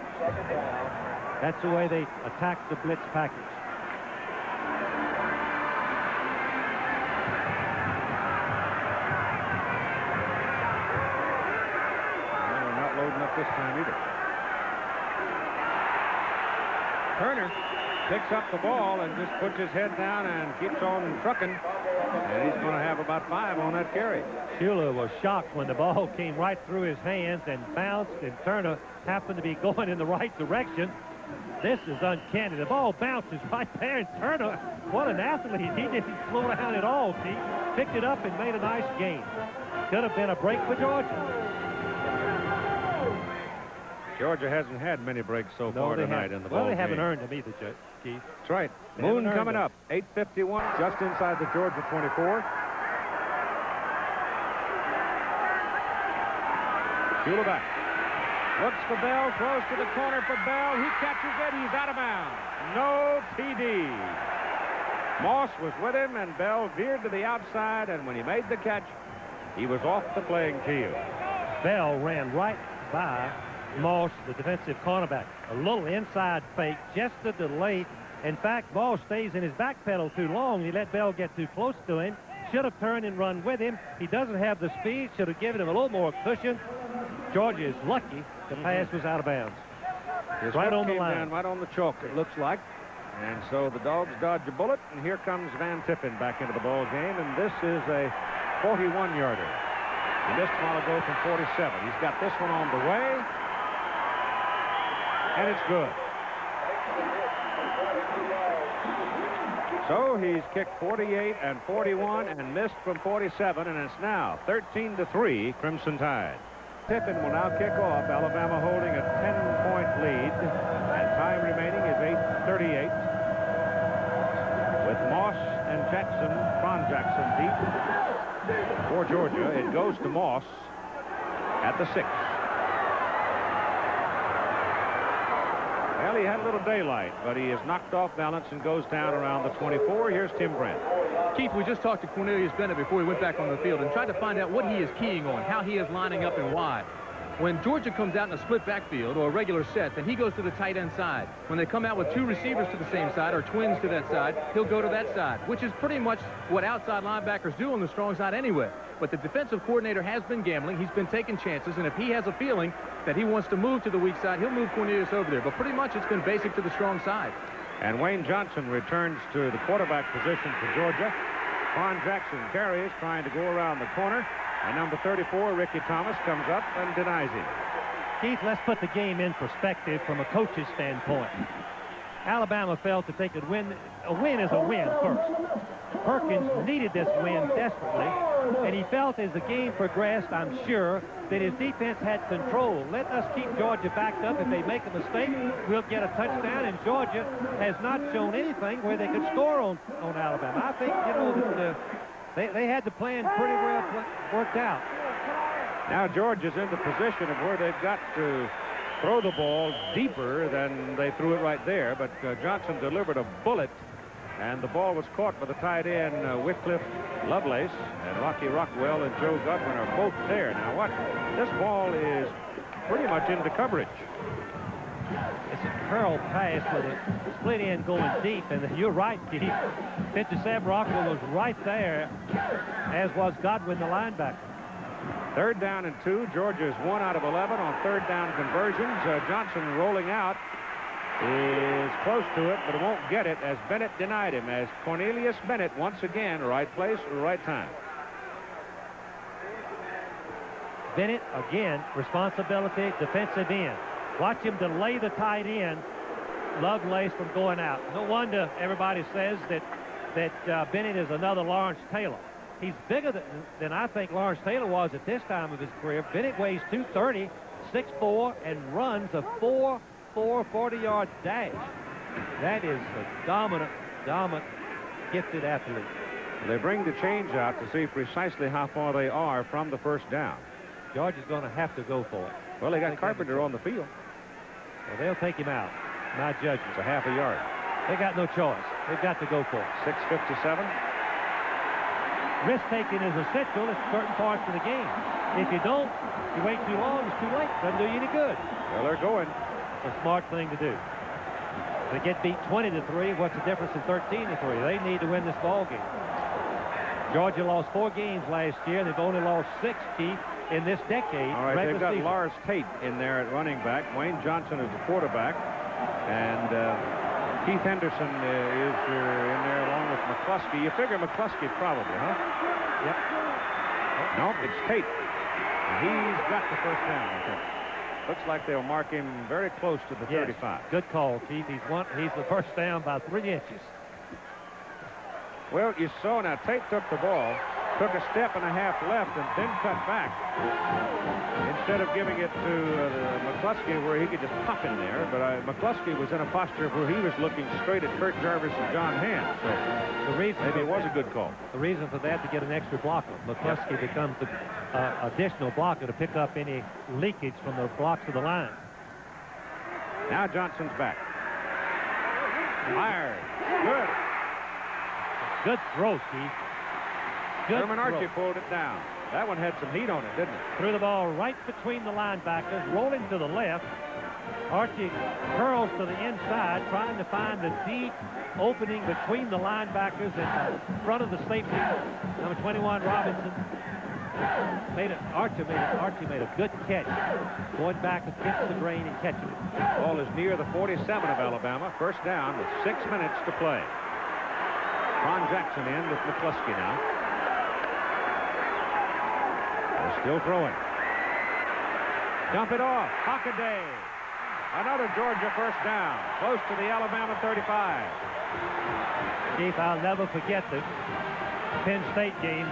That's the way they attacked the blitz package. Well, they're not loading up this time either. Turner picks up the ball and just puts his head down and keeps on trucking. And he's going to have about 5 on that carry. Shula was shocked when the ball came right through his hands and bounced, and Turner happened to be going in the right direction. This is uncanny. The ball bounces right there, and Turner, what an athlete. He didn't slow down at all. He picked it up and made a nice gain. Could have been a break for Georgia. Georgia hasn't had many breaks so far tonight in the ball game. Well, they haven't earned them either, Keith. That's right. Moon coming up. 8:51, just inside the Georgia 24. Shula back. Looks for Bell, throws to the corner for Bell. He catches it. He's out of bounds. No TD. Moss was with him, and Bell veered to the outside, and when he made the catch, he was off the playing field. Bell ran right by Moss, the defensive cornerback. A little inside fake just to delay In fact, ball stays in his back pedal too long. He let Bell get too close to him. Should have turned and run with him. He doesn't have the speed. Should have given him a little more cushion. Georgia is lucky the pass was out of bounds. His Right on the came line. down right on the chalk, it looks like. And so the Dogs dodge a bullet, and here comes Van Tiffin back into the ball game, and this is a 41-yarder. He missed a while ago from 47. He's got this one on the way, and it's good. So he's kicked 48 and 41 and missed from 47, and it's now 13-3 Crimson Tide. Tiffin will now kick off. Alabama holding a 10-point lead, and time remaining is 8:38. With Moss and Jackson, Jackson deep for Georgia. It goes to Moss at the 6. Well, he had a little daylight, but he is knocked off balance and goes down around the 24. Here's Tim Brent. Keith, we just talked to Cornelius Bennett before he went back on the field and tried to find out what he is keying on, how he is lining up and why. When Georgia comes out in a split backfield or a regular set, then he goes to the tight end side. When they come out with 2 receivers to the same side or twins to that side, he'll go to that side, which is pretty much what outside linebackers do on the strong side anyway. But the defensive coordinator has been gambling. He's been taking chances, and if he has a feeling that he wants to move to the weak side, he'll move Cornelius over there. But pretty much it's been basic to the strong side. And Wayne Johnson returns to the quarterback position for Georgia. Quan Jackson carries, trying to go around the corner. And number 34, Ricky Thomas, comes up and denies him. Keith, let's put the game in perspective from a coach's standpoint. Alabama felt that they could win. A win is a win first. Perkins needed this win desperately, and he felt as the game progressed, I'm sure, that his defense had control. Let us keep Georgia backed up. If they make a mistake, we'll get a touchdown, and Georgia has not shown anything where they could score on Alabama. I think, you know, that they had the plan pretty well worked out. Now Georgia's in the position of where they've got to throw the ball deeper than they threw it right there, but Johnson delivered a bullet, and the ball was caught by the tight end Wycliffe Lovelace, and Rocky Rockwell and Joe Godwin are both there. Now watch, this ball is pretty much into coverage. It's a curl pass with a split end going deep, and you're right, Keith. 57 Rockwell was right there, as was Godwin, the linebacker. 3rd down and 2. Georgia is 1 out of 11 on 3rd down conversions. Johnson rolling out is close to it, but it won't get it as Bennett denied him, as Cornelius Bennett once again, right place, right time. Bennett, again, responsibility, defensive end. Watch him delay the tight end, Lovelace, from going out. No wonder everybody says that Bennett is another Lawrence Taylor. He's bigger than I think Lawrence Taylor was at this time of his career. Bennett weighs 230, 6'4", and runs a 4.4 40-yard dash. That is a dominant, gifted athlete. They bring the change out to see precisely how far they are from the first down. Georgia's going to have to go for it. Well, they got Carpenter on the field. Well, they'll take him out. My judgment. It's a half a yard. They got no choice. They've got to go for it. 6:57. Risk-taking is essential at certain parts of the game. If you don't, you wait too long, it's too late. Doesn't do you any good. Well, they're going. It's a smart thing to do. If they get beat 20-3, what's the difference in 13-3? They need to win this ball game. Georgia lost 4 games last year. They've only lost 6, Keith, in this decade. All right, they've got Lars Tate in there at running back. Wayne Johnson is the quarterback. And Keith Henderson is in there along with McCluskey. You figure McCluskey probably, huh? Yep. Nope, it's Tate. And he's got the first down, I think. Looks like they'll mark him very close to the 35. Good call, Keith. He's the first down by 3 inches. Well, you saw now Tate took the ball, took a step and a half left, and then cut back. Instead of giving it to McCluskey where he could just pop in there, but McCluskey was in a posture where he was looking straight at Kurt Jarvis and John Hand. So the reason maybe it was a good call. The reason for that, to get an extra blocker. McCluskey becomes the additional blocker to pick up any leakage from the blocks of the line. Now Johnson's back. Fired. Good. Good throw, Keith. Good Sherman Archie pulled it down. That one had some heat on it, didn't it? Threw the ball right between the linebackers, rolling to the left, Archie curls to the inside, trying to find the deep opening between the linebackers and the front of the safety. Number 21, Robinson. Archie made a good catch, going back against the grain and catching it. Ball is near the 47 of Alabama. First down with 6 minutes to play. Ron Jackson in with McCluskey now. They're still throwing. Dump it off. Hockaday. Another Georgia first down. Close to the Alabama 35. Keith, I'll never forget the Penn State game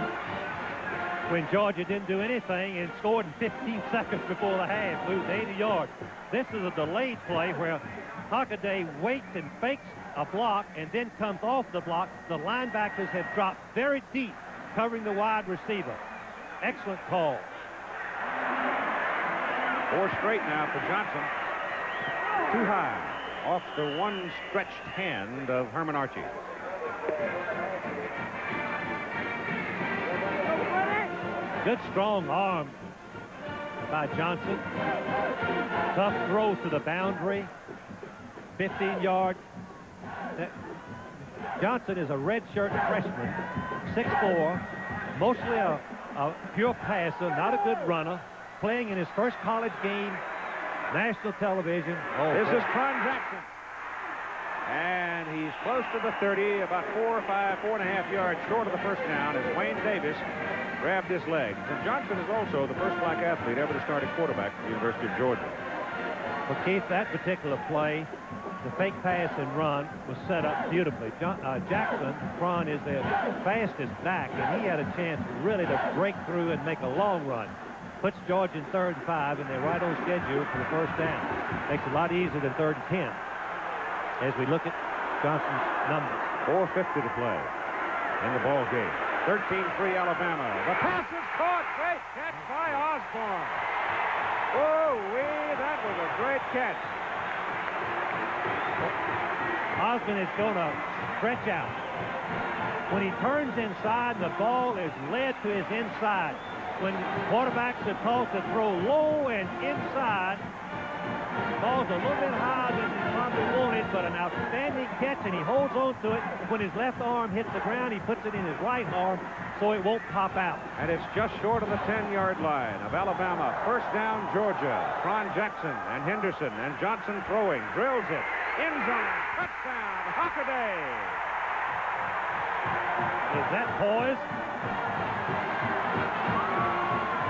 when Georgia didn't do anything and scored in 15 seconds before the half, moved 80 yards. This is a delayed play where Hockaday waits and fakes a block and then comes off the block. The linebackers have dropped very deep, covering the wide receiver. Excellent call. 4 straight now for Johnson. Too high. Off the one stretched hand of Herman Archie. Good strong arm by Johnson. Tough throw to the boundary. 15 yards. Johnson is a redshirt freshman, 6'4", mostly a pure passer, not a good runner, playing in his first college game, national television. This is Ron Jackson. And he's close to the 30, about 4.5 yards short of the first down as Wayne Davis grabbed his legs. And Johnson is also the first black athlete ever to start at quarterback at the University of Georgia. Well, Keith, that particular play, the fake pass and run, was set up beautifully. Jackson, Ron, is their fastest back, and he had a chance really to break through and make a long run. Puts Georgia in 3rd and 5, and they're right on schedule for the first down. Makes it a lot easier than 3rd and 10. As we look at Johnson's numbers. 4:50 to play in the ball game. 13-3 Alabama. The pass is caught. Great catch by Osborne. Oh-wee, that was a great catch. Osborne is going to stretch out. When he turns inside, the ball is led to his inside. When quarterbacks are taught to throw low and inside, the ball's a little bit higher than he probably wanted, but an outstanding catch, and he holds on to it. When his left arm hits the ground, he puts it in his right arm so it won't pop out. And it's just short of the 10-yard line of Alabama. First down, Georgia. Ron Jackson and Henderson and Johnson throwing. Drills it. End zone. Touchdown. Hockaday. Is that poise?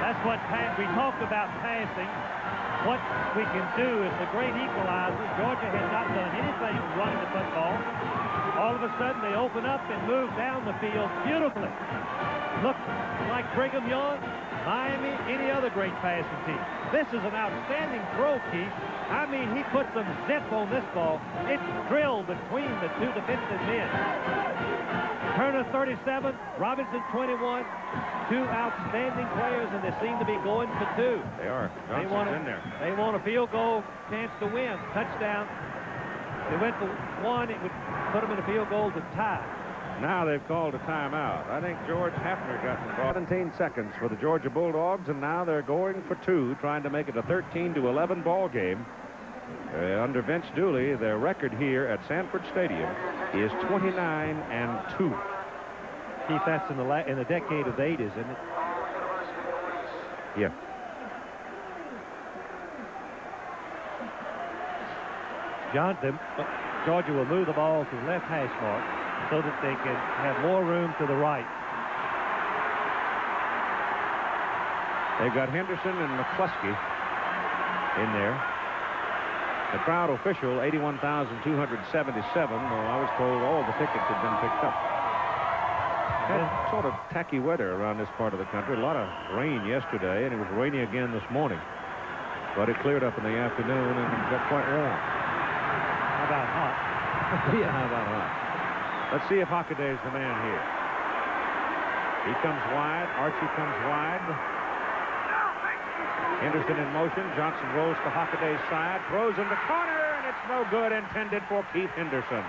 That's what we talked about passing. What we can do is the great equalizer. Georgia has not done anything running the football. All of a sudden, they open up and move down the field beautifully. Look like Brigham Young, Miami, any other great passing team. This is an outstanding throw, Keith. I mean, he put some zip on this ball. It's drilled between the two defensive men. Turner 37, Robinson 21. Two outstanding players, and they seem to be going for two. They are. Johnson's in there. They want a field goal chance to win. Touchdown. They went for one. It would put them in a field goal to tie. Now they've called a timeout. I think George Hafner got involved. 17 seconds for the Georgia Bulldogs, and now they're going for two, trying to make it a 13-11 ball game. Under Vince Dooley, their record here at Sanford Stadium is 29-2. Keith, that's in the decade of the 80s, isn't it? Yeah. Georgia will move the ball to the left hash mark so that they can have more room to the right. They've got Henderson and McCluskey in there. The crowd official, 81,277. Well, I was told all the tickets had been picked up. Had sort of tacky weather around this part of the country. A lot of rain yesterday, and it was rainy again this morning. But it cleared up in the afternoon and got quite warm. How about hot? Yeah, how about hot? Let's see if Hockaday's the man here. He comes wide. Archie comes wide. Henderson in motion. Johnson rolls to Hockaday's side. Throws in the corner, and it's no good. Intended for Keith Henderson.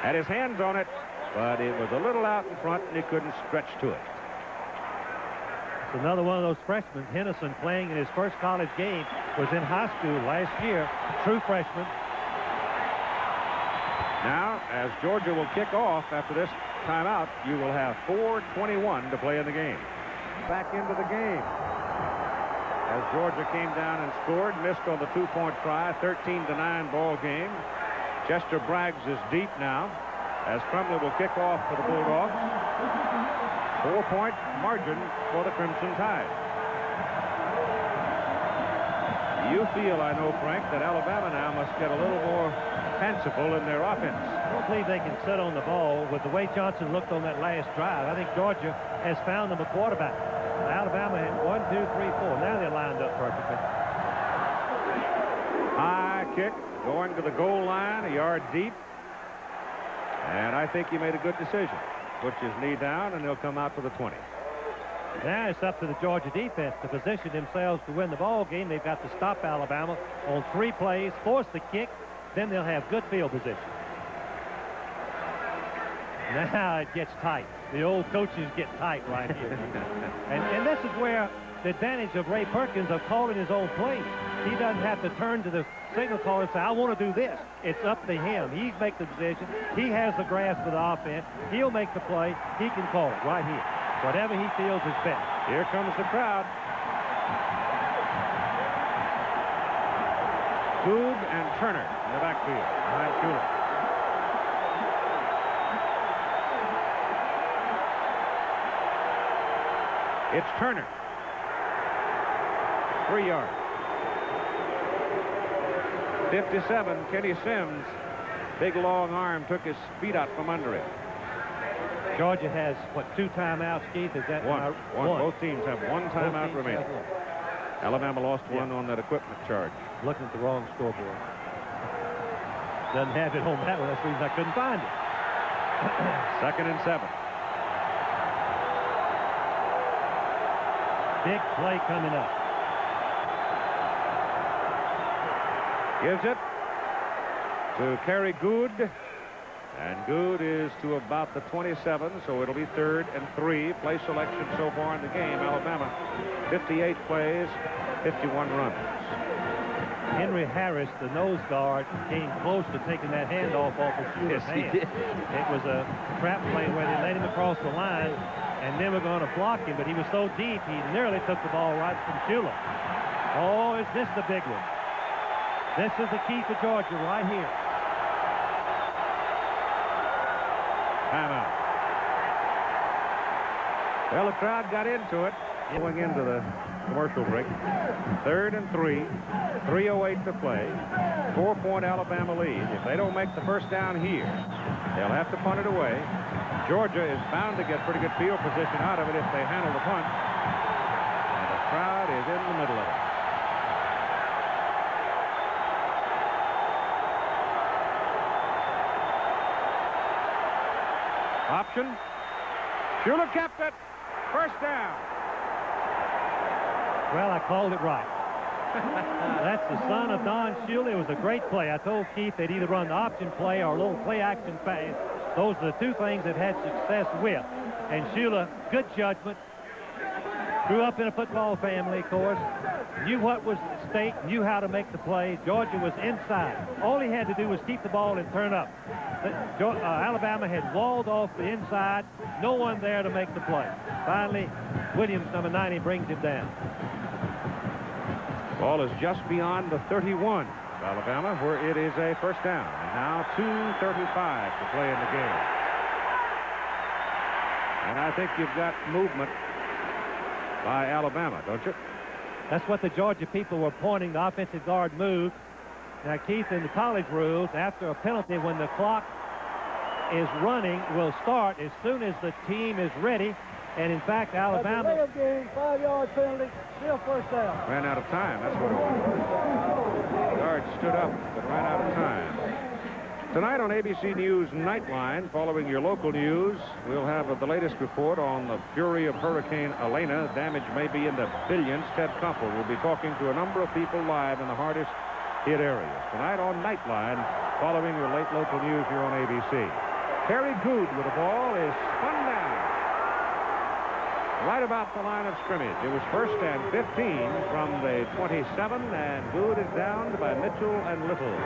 Had his hands on it, but it was a little out in front, and he couldn't stretch to it. It's another one of those freshmen. Henderson, playing in his first college game, was in high school last year. True freshman. Now, as Georgia will kick off after this timeout, you will have 4:21 to play in the game. Back into the game. As Georgia came down and scored, missed on the 2-point try, 13-9 ball game. Chester Braggs is deep now, as Crumley will kick off for the Bulldogs. 4-point margin for the Crimson Tide. You feel, I know, Frank, that Alabama now must get a little more fanciful in their offense. I don't believe they can sit on the ball with the way Johnson looked on that last drive. I think Georgia has found them a quarterback. Alabama had 1, 2, 3, 4. Now they're lined up perfectly. High kick going to the goal line, a yard deep. And I think he made a good decision. Puts his knee down, and they'll come out to the 20. Now it's up to the Georgia defense to position themselves to win the ball game. They've got to stop Alabama on 3 plays, force the kick, then they'll have good field position. Now it gets tight. The old coaches get tight right here. and this is where the advantage of Ray Perkins of calling his own plays. He doesn't have to turn to the signal caller and say, I want to do this. It's up to him. He makes the decision. He has the grasp of the offense. He'll make the play. He can call it right here. Whatever he feels is best. Here comes the crowd. Boog and Turner in the backfield behind Shula. It's Turner. 3 yards. 57, Kenny Sims. Big long arm took his feet out from under him. Georgia has, what, 2 timeouts, Keith? Is that one? Both teams have 1 timeout remaining. Alabama lost 1 on that equipment charge. Looking at the wrong scoreboard. Doesn't have it on that one. That's the reason I couldn't find it. 2nd and 7. Big play coming up. Gives it to Kerry Good. And Good is to about the 27, so it'll be 3rd and 3. Play selection so far in the game. Alabama, 58 plays, 51 runs. Henry Harris, the nose guard, came close to taking that handoff off of Shula's hand. It was a trap play where they let him across the line, and then we're going to block him, but he was so deep, he nearly took the ball right from Shula. Oh, is this the big one? This is the key for Georgia right here. Timeout. Well, the crowd got into it going into the commercial break. 3rd and 3. 3:08 to play. 4-point Alabama lead. If they don't make the first down here, they'll have to punt it away. Georgia is bound to get pretty good field position out of it if they handle the punt. And the crowd is in the middle of it. Option. Shula kept it. First down. Well, I called it right. That's the son of Don Shula. It was a great play. I told Keith they'd either run the option play or a little play-action pass. Those are the 2 things they've had success with. And Shula, good judgment. Grew up in a football family, of course. Knew what was at stake, knew how to make the play. Georgia was inside. All he had to do was keep the ball and turn up. Alabama had walled off the inside. No one there to make the play. Finally, Williams, number 90, brings him down. Ball is just beyond the 31 of Alabama, where it is a first down. And now 2:35 to play in the game. And I think you've got movement by Alabama, don't you? That's what the Georgia people were pointing. The offensive guard moved. Now, Keith, in the college rules, after a penalty, when the clock is running, will start as soon as the team is ready. And, in fact, Alabama... That's a game, 5-yard penalty, still first down. Ran out of time. That's what it was. Guard stood up, but ran out of time. Tonight on ABC News Nightline, following your local news, we'll have the latest report on the fury of Hurricane Elena. Damage may be in the billions. Ted Koppel will be talking to a number of people live in the hardest hit areas. Tonight on Nightline, following your late local news here on ABC. Kerry Good with the ball is spun down. right about the line of scrimmage. It was 1st and 15 from the 27, and Good is downed by Mitchell and Little.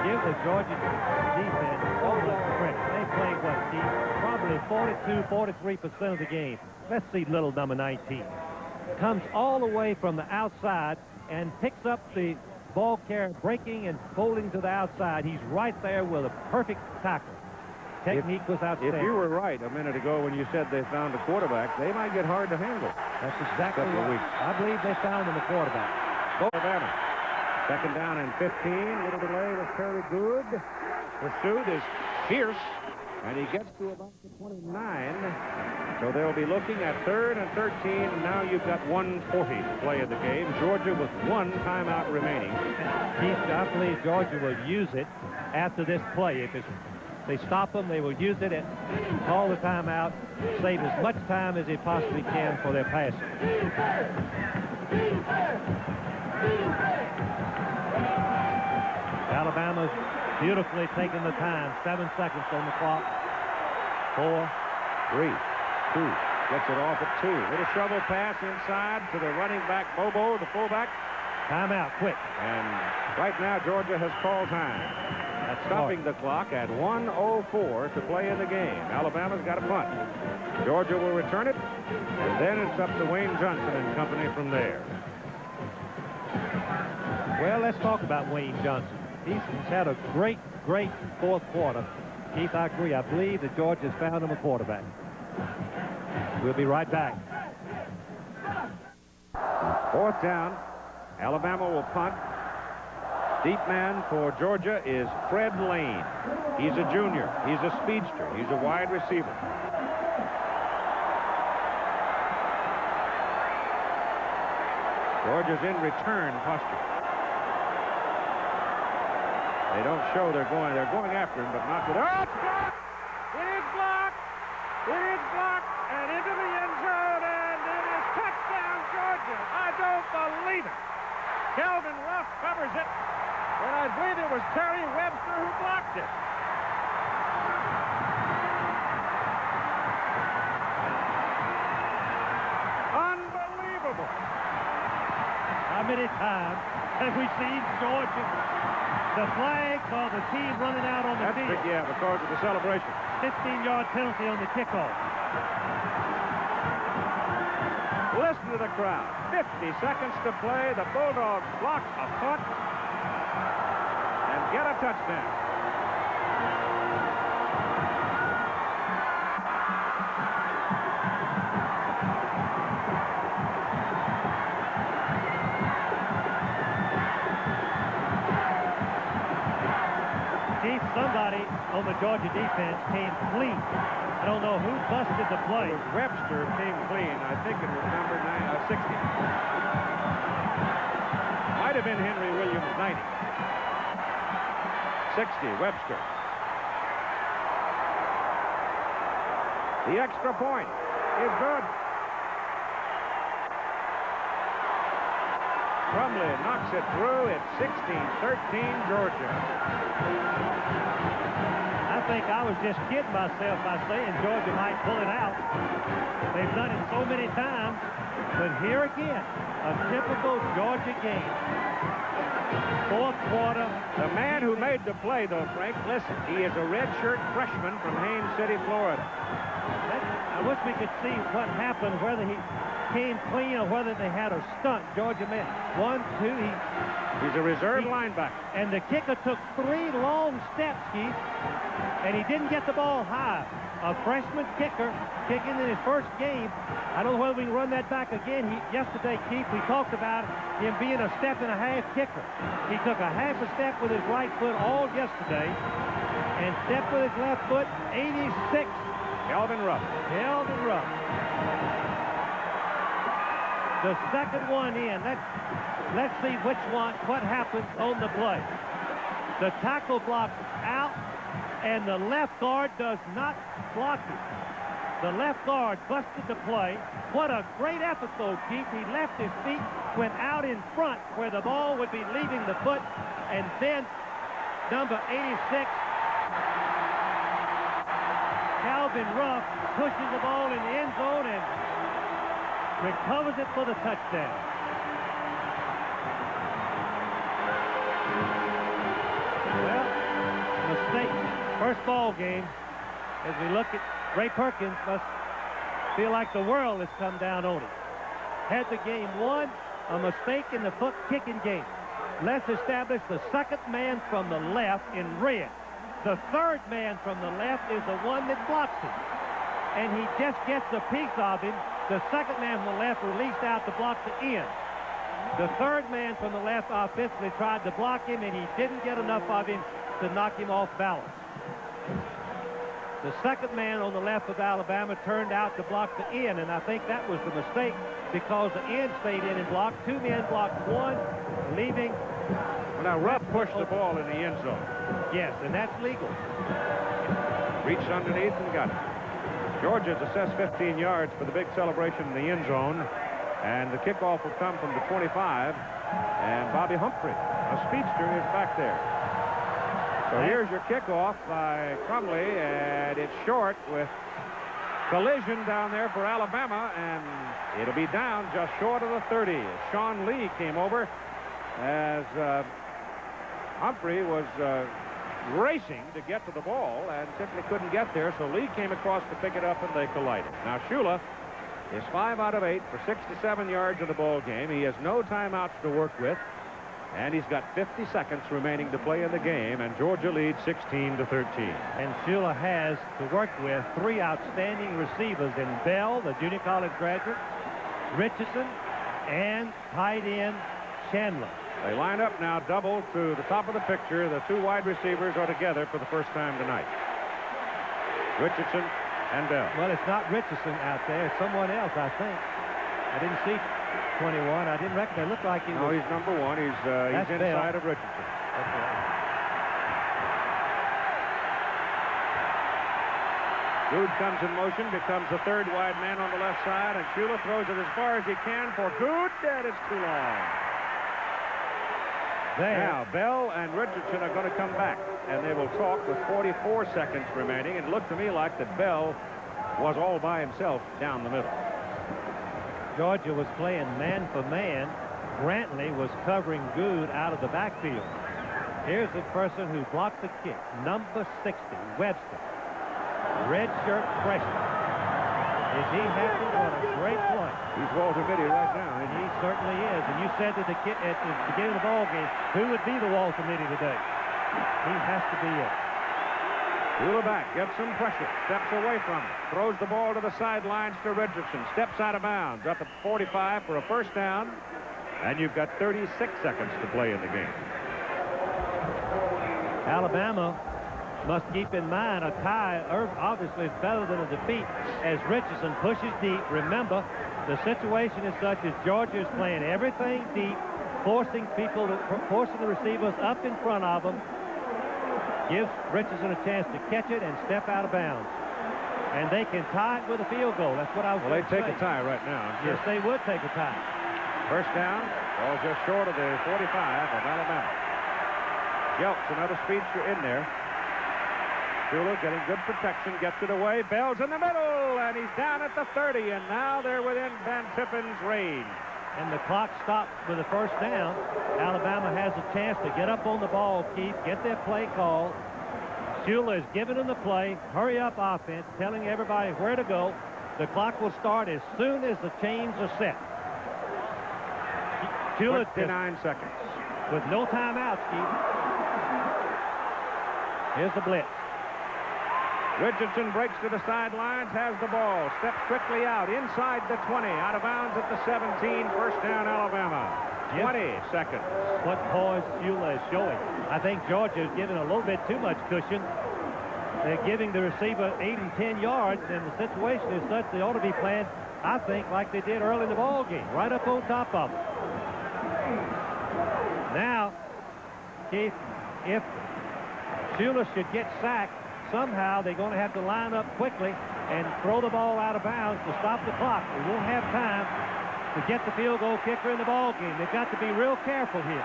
Give the Georgia defense so much credit. They played, what, Steve? Probably 42-43% of the game. Let's see Little, number 19. Comes all the way from the outside and picks up the ball carrier, breaking and folding to the outside. He's right there with a perfect tackle. Technique was outstanding. If you were right a minute ago when you said they found a quarterback, they might get hard to handle. That's exactly right. I believe they found him a quarterback. Alabama. 2nd down and 15. Little delay was Terry Good. Pursuit is fierce, and he gets to about the 29. So they'll be looking at 3rd and 13, and now you've got 1:40 to play in the game. Georgia with 1 timeout remaining. Keith, I believe Georgia will use it after this play. If they stop them, they will use it and call the timeout, save as much time as they possibly can for their passing. Alabama's beautifully taking the time. 7 seconds on the clock. 4, 3, 2. Gets it off at 2. Little shovel pass inside to the running back, Bobo, the fullback. Timeout, quick. And right now, Georgia has called time. That's stopping the clock at 1:04 to play in the game. Alabama's got a punt. Georgia will return it, and then it's up to Wayne Johnson and company from there. Well, let's talk about Wayne Johnson. He's had a great 4th quarter. Keith, I agree. I believe that Georgia's found him a quarterback. We'll be right back. 4th down. Alabama will punt. Deep man for Georgia is Fred Lane. He's a junior. He's a speedster. He's a wide receiver. Georgia's in return posture. They don't show they're going after him, but not with. Oh, it's blocked! It is blocked! It is blocked! And into the end zone, and it is touchdown, Georgia! I don't believe it! Calvin Ruff covers it, and I believe it was Terry Webster who blocked it. Unbelievable! How many times have we seen Georgia? The flag for the team running out on the field. Yeah, because of the celebration. 15-yard penalty on the kickoff. Listen to the crowd. 50 seconds to play. The Bulldogs block a punt and get a touchdown. Somebody on the Georgia defense came clean. I don't know who busted the play. It was Webster came clean. I think it was number 60. Might have been Henry Williams, 90. 60, Webster. The extra point is good. Crumley knocks it through. It's 16-13 Georgia. I think I was just kidding myself by saying Georgia might pull it out. They've done it so many times. But here again, a typical Georgia game. 4th quarter. The man who made the play, though, Frank, listen, he is a redshirt freshman from Haines City, Florida. I wish we could see what happened, whether he came clean or whether they had a stunt. Georgia made 1, 2. He's a reserve linebacker. And the kicker took 3 long steps, Keith, and he didn't get the ball high. A freshman kicker kicking in his first game. I don't know whether we can run that back again. Yesterday, Keith, we talked about him being a step and a half kicker. He took a half a step with his right foot all yesterday and stepped with his left foot. 86. Calvin Ruff. Calvin Ruff. The second one in. Let's see what happens on the play. The tackle blocks out, and the left guard does not block it. The left guard busted the play. What a great episode, Keith. He left his feet, went out in front where the ball would be leaving the foot, and then number 86, Calvin Ruff, pushes the ball in the end zone, and recovers it for the touchdown. Well, mistake. First ball game. As we look at Ray Perkins, must feel like the world has come down on him. Had the game won, a mistake in the foot kicking game. Let's establish the second man from the left in red. The third man from the left is the one that blocks him. And he just gets a piece of him. The second man from the left released out to block the end. The third man from the left offensively tried to block him, and he didn't get enough of him to knock him off balance. The second man on the left of Alabama turned out to block the end, and I think that was the mistake because the end stayed in and blocked. Two men blocked one, leaving. Well, now Rupp pushed the ball in the end zone. Yes, and that's legal. Reached underneath and got it. Georgia's assessed 15 yards for the big celebration in the end zone, and the kickoff will come from the 25, and Bobby Humphrey, a speedster, is back there. So here's your kickoff by Crumley, and it's short with collision down there for Alabama, and it'll be down just short of the 30. Sean Lee came over as Humphrey was racing to get to the ball and simply couldn't get there, so Lee came across to pick it up, and they collided. Now Shula is 5 out of 8 for 67 yards in the ball game. He has no timeouts to work with, and he's got 50 seconds remaining to play in the game, and Georgia leads 16-13. And Shula has to work with three outstanding receivers in Bell, the junior college graduate, Richardson, and tight end Chandler. They line up now double to the top of the picture. The two wide receivers are together for the first time tonight. Richardson and Bell. Well, it's not Richardson out there. It's someone else, I think. I didn't see 21. I didn't reckon. It looked like he was. No, he's number one. He's inside of Richardson. Okay. Good comes in motion, becomes the third wide man on the left side, and Shula throws it as far as he can for Good, and it's too long. Now, Bell and Richardson are going to come back, and they will talk with 44 seconds remaining. It looked to me like that Bell was all by himself down the middle. Georgia was playing man for man. Brantley was covering Good out of the backfield. Here's the person who blocked the kick, number 60, Webster. Redshirt freshman. Is he happy? What a great point. He's Walter Mitty right now. And he certainly is. And you said that at the beginning of the ball game, who would be the Walter Mitty today? He has to be it. Shula back, gets some pressure, steps away from it, throws the ball to the sidelines to Richardson, steps out of bounds, up at 45 for a first down, and you've got 36 seconds to play in the game. Alabama must keep in mind a tie obviously is better than a defeat as Richardson pushes deep. Remember, the situation is such as Georgia is playing everything deep, forcing the receivers up in front of them, gives Richardson a chance to catch it and step out of bounds. And they can tie it with a field goal. That's what I was going to say. Well, they take a tie right now. Yes, they would take a tie. First down, ball just short of the 45 of Alabama. Yelps, another speedster in there. Shula getting good protection, gets it away. Bell's in the middle, and he's down at the 30, and now they're within Van Tippen's range. And the clock stopped with the first down. Alabama has a chance to get up on the ball, Keith, get their play call. Shula is giving them the play, hurry up offense, telling everybody where to go. The clock will start as soon as the chains are set. Shula 59 seconds. With no timeouts, Keith. Here's the blitz. Richardson breaks to the sidelines, has the ball, steps quickly out, inside the 20, out of bounds at the 17, first down Alabama. 20 seconds. What poise Shula is showing. I think Georgia is giving a little bit too much cushion. They're giving the receiver 8 and 10 yards, and the situation is such they ought to be playing, I think, like they did early in the ball game, right up on top of them. Now, Keith, if Shula should get sacked, somehow they're going to have to line up quickly and throw the ball out of bounds to stop the clock. They won't have time to get the field goal kicker in the ball game. They've got to be real careful here.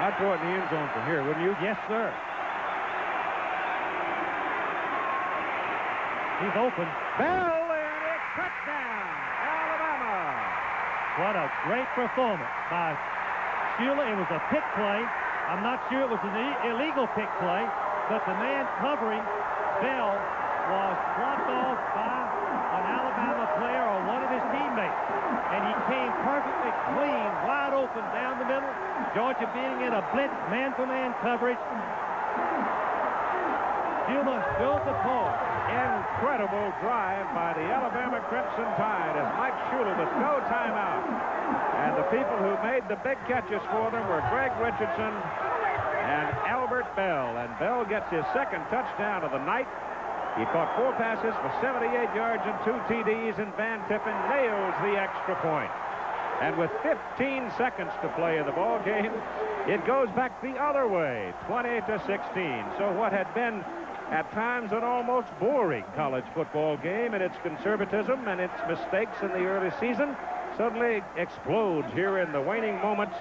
I'd throw it in the end zone from here, wouldn't you? Yes, sir. He's open. Bell, and it's touchdown. What a great performance by Shula. It was a pick play. I'm not sure it was an illegal pick play, but the man covering Bell was blocked off by an Alabama player or one of his teammates. And he came perfectly clean, wide open down the middle. Georgia being in a blitz, man-for-man coverage. Shula goes the ball. Incredible drive by the Alabama Crimson Tide as Mike Shula with no timeout. And the people who made the big catches for them were Greg Richardson and Albert Bell. And Bell gets his second touchdown of the night. He caught 4 passes for 78 yards and 2 TDs, and Van Tippen nails the extra point. And with 15 seconds to play in the ball game, it goes back the other way, 20-16. So what had been at times an almost boring college football game in its conservatism and its mistakes in the early season suddenly explodes here in the waning moments,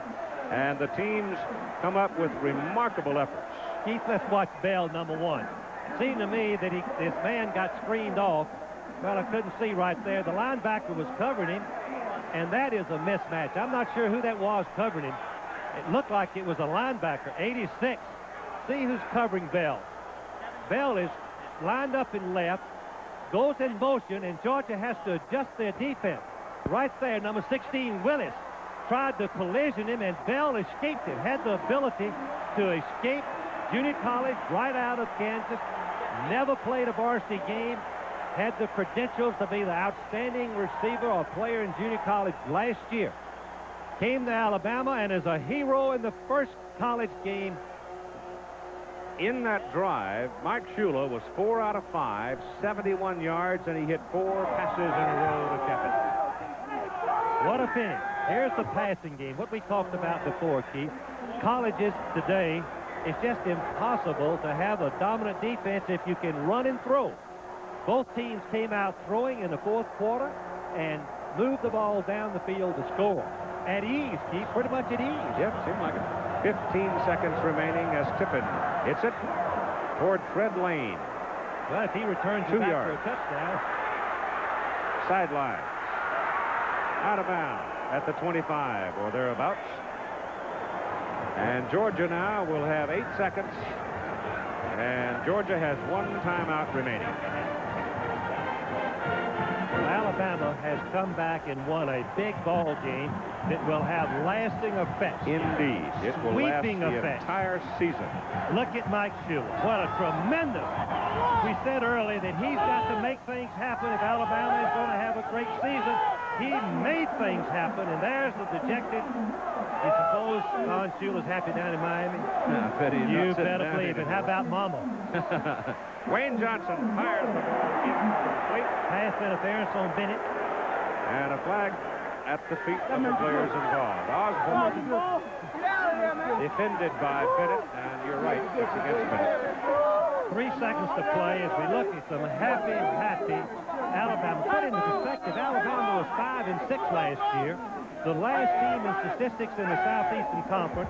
and the teams come up with remarkable efforts. Keith, let's watch Bell, number 1. It seemed to me that this man got screened off. Well, I couldn't see right there. The linebacker was covering him, and that is a mismatch. I'm not sure who that was covering him. It looked like it was a linebacker, 86. See who's covering Bell. Bell is lined up in left, goes in motion, and Georgia has to adjust their defense. Right there, number 16, Willis, tried to collision him, and Bell escaped him, had the ability to escape junior college right out of Kansas, never played a varsity game, had the credentials to be the outstanding receiver or player in junior college last year. Came to Alabama and is a hero in the first college game. In that drive, Mike Shula was 4 out of 5, 71 yards, and he hit 4 passes in a row to Tippen. What a finish. Here's the passing game, what we talked about before, Keith. Colleges today, it's just impossible to have a dominant defense if you can run and throw. Both teams came out throwing in the fourth quarter and moved the ball down the field to score. At ease, Keith, pretty much at ease. Yep, seemed like it. 15 seconds remaining as Tippen hits it toward Fred Lane. Well, if he returns 2 it back yards. for a touchdown. Sideline. Out of bounds at the 25 or thereabouts. And Georgia now will have 8 seconds. And Georgia has 1 timeout remaining. Well, Alabama has come back and won a big ball game that will have lasting effects. Indeed. It will last the effects. entire season. Look at Mike Shula. What a tremendous. We said earlier that he's got to make things happen if Alabama is going to have a great season. He made things happen, and there's the dejected. You suppose Don Shula's happy down in Miami? I bet he's You not sitting better down believe it. How about Mama? Wayne Johnson fires the ball incomplete. Pass interference on Bennett. And a flag at the feet of the players involved. Osborne defended by Bennett, and you're right, it's against Bennett. 3 seconds to play as we look at some happy Alabama. Put into perspective, Alabama was 5-6 last year. The last team in statistics in the Southeastern Conference.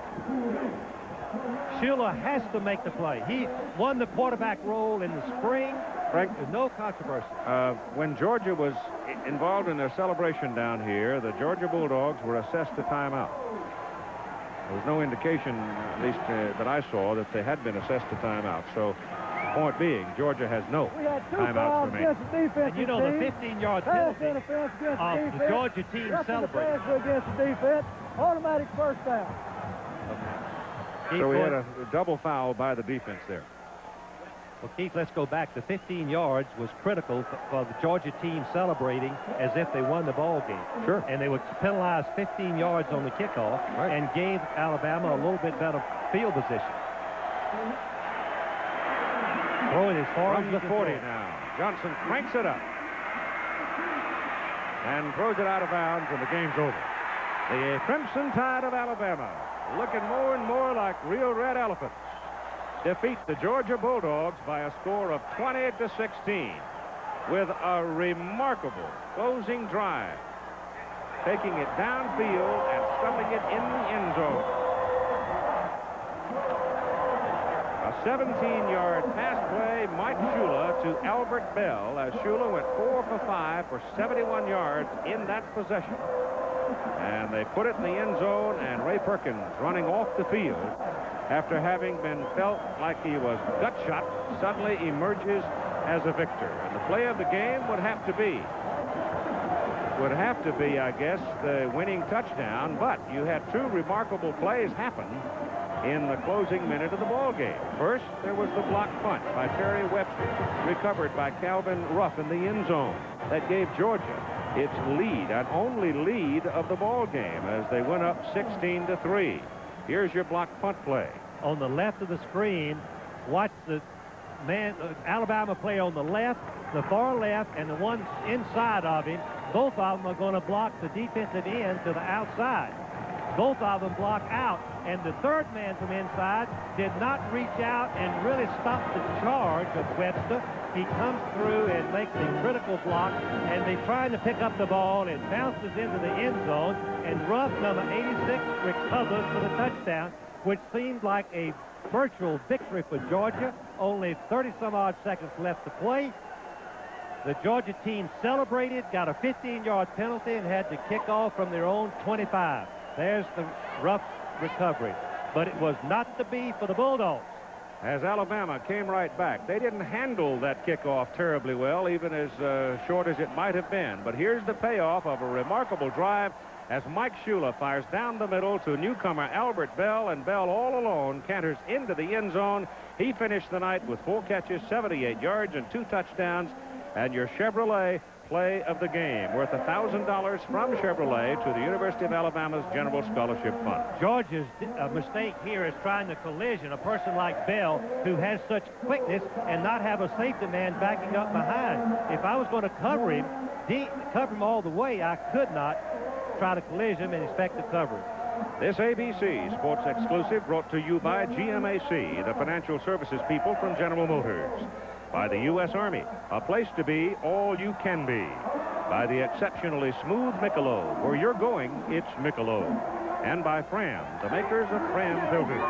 Shula has to make the play. He won the quarterback role in the spring. Frank, there's no controversy. When Georgia was involved in their celebration down here, the Georgia Bulldogs were assessed a timeout. There was no indication, at least that I saw, that they had been assessed a timeout. So, point being, Georgia has no timeouts remaining. And you know the 15-yard penalty of the Georgia team celebrating. Against the defense, automatic first down. So we had a double foul by the defense there. Well, Keith, let's go back. The 15 yards was critical for the Georgia team celebrating as if they won the ball game. Sure. And they would penalize 15 yards on the kickoff and gave Alabama a little bit better field position. Throwing as far From as the 40 now. Johnson cranks it up and throws it out of bounds, and the game's over. The Crimson Tide of Alabama, looking more and more like real red elephants, defeat the Georgia Bulldogs by a score of 20-16 with a remarkable closing drive, taking it downfield and stuffing it in the end zone. A 17-yard pass play, Mike Shula to Albert Bell, as Shula went 4 for 5 for 71 yards in that possession. And they put it in the end zone, and Ray Perkins, running off the field after having been felt like he was gut shot, suddenly emerges as a victor. And the play of the game would have to be, I guess, the winning touchdown. But you had two remarkable plays happen in the closing minute of the ball game. First, there was the block punt by Terry Webster, recovered by Calvin Ruff in the end zone. That gave Georgia its lead, an only lead of the ball game, as they went up 16-3. Here's your block punt play. On the left of the screen, watch the man, Alabama player on the left, the far left, and the one inside of him. Both of them are going to block the defensive end to the outside. Both of them block out, and the third man from inside did not reach out and really stop the charge of Webster. He comes through and makes a critical block, and they're trying to pick up the ball, and bounces into the end zone, and Ruff, number 86, recovers for the touchdown, which seemed like a virtual victory for Georgia. Only 30-some-odd seconds left to play. The Georgia team celebrated, got a 15-yard penalty, and had to kick off from their own 25. There's the rough recovery. But it was not to be for the Bulldogs. As Alabama came right back, they didn't handle that kickoff terribly well, even as short as it might have been. But here's the payoff of a remarkable drive as Mike Shula fires down the middle to newcomer Albert Bell, and Bell all alone canters into the end zone. He finished the night with 4 catches, 78 yards, and 2 touchdowns. And your Chevrolet play of the game, worth $1,000 from Chevrolet to the University of Alabama's General Scholarship Fund. Georgia's mistake here is trying to collision a person like Bell, who has such quickness, and not have a safety man backing up behind. If I was going to cover him all the way, I could not try to collision him and expect to cover him. This ABC Sports Exclusive brought to you by GMAC, the financial services people from General Motors. By the U.S. Army, a place to be all you can be. By the exceptionally smooth Michelob, where you're going, it's Michelob. And by Fram, the makers of Fram filters.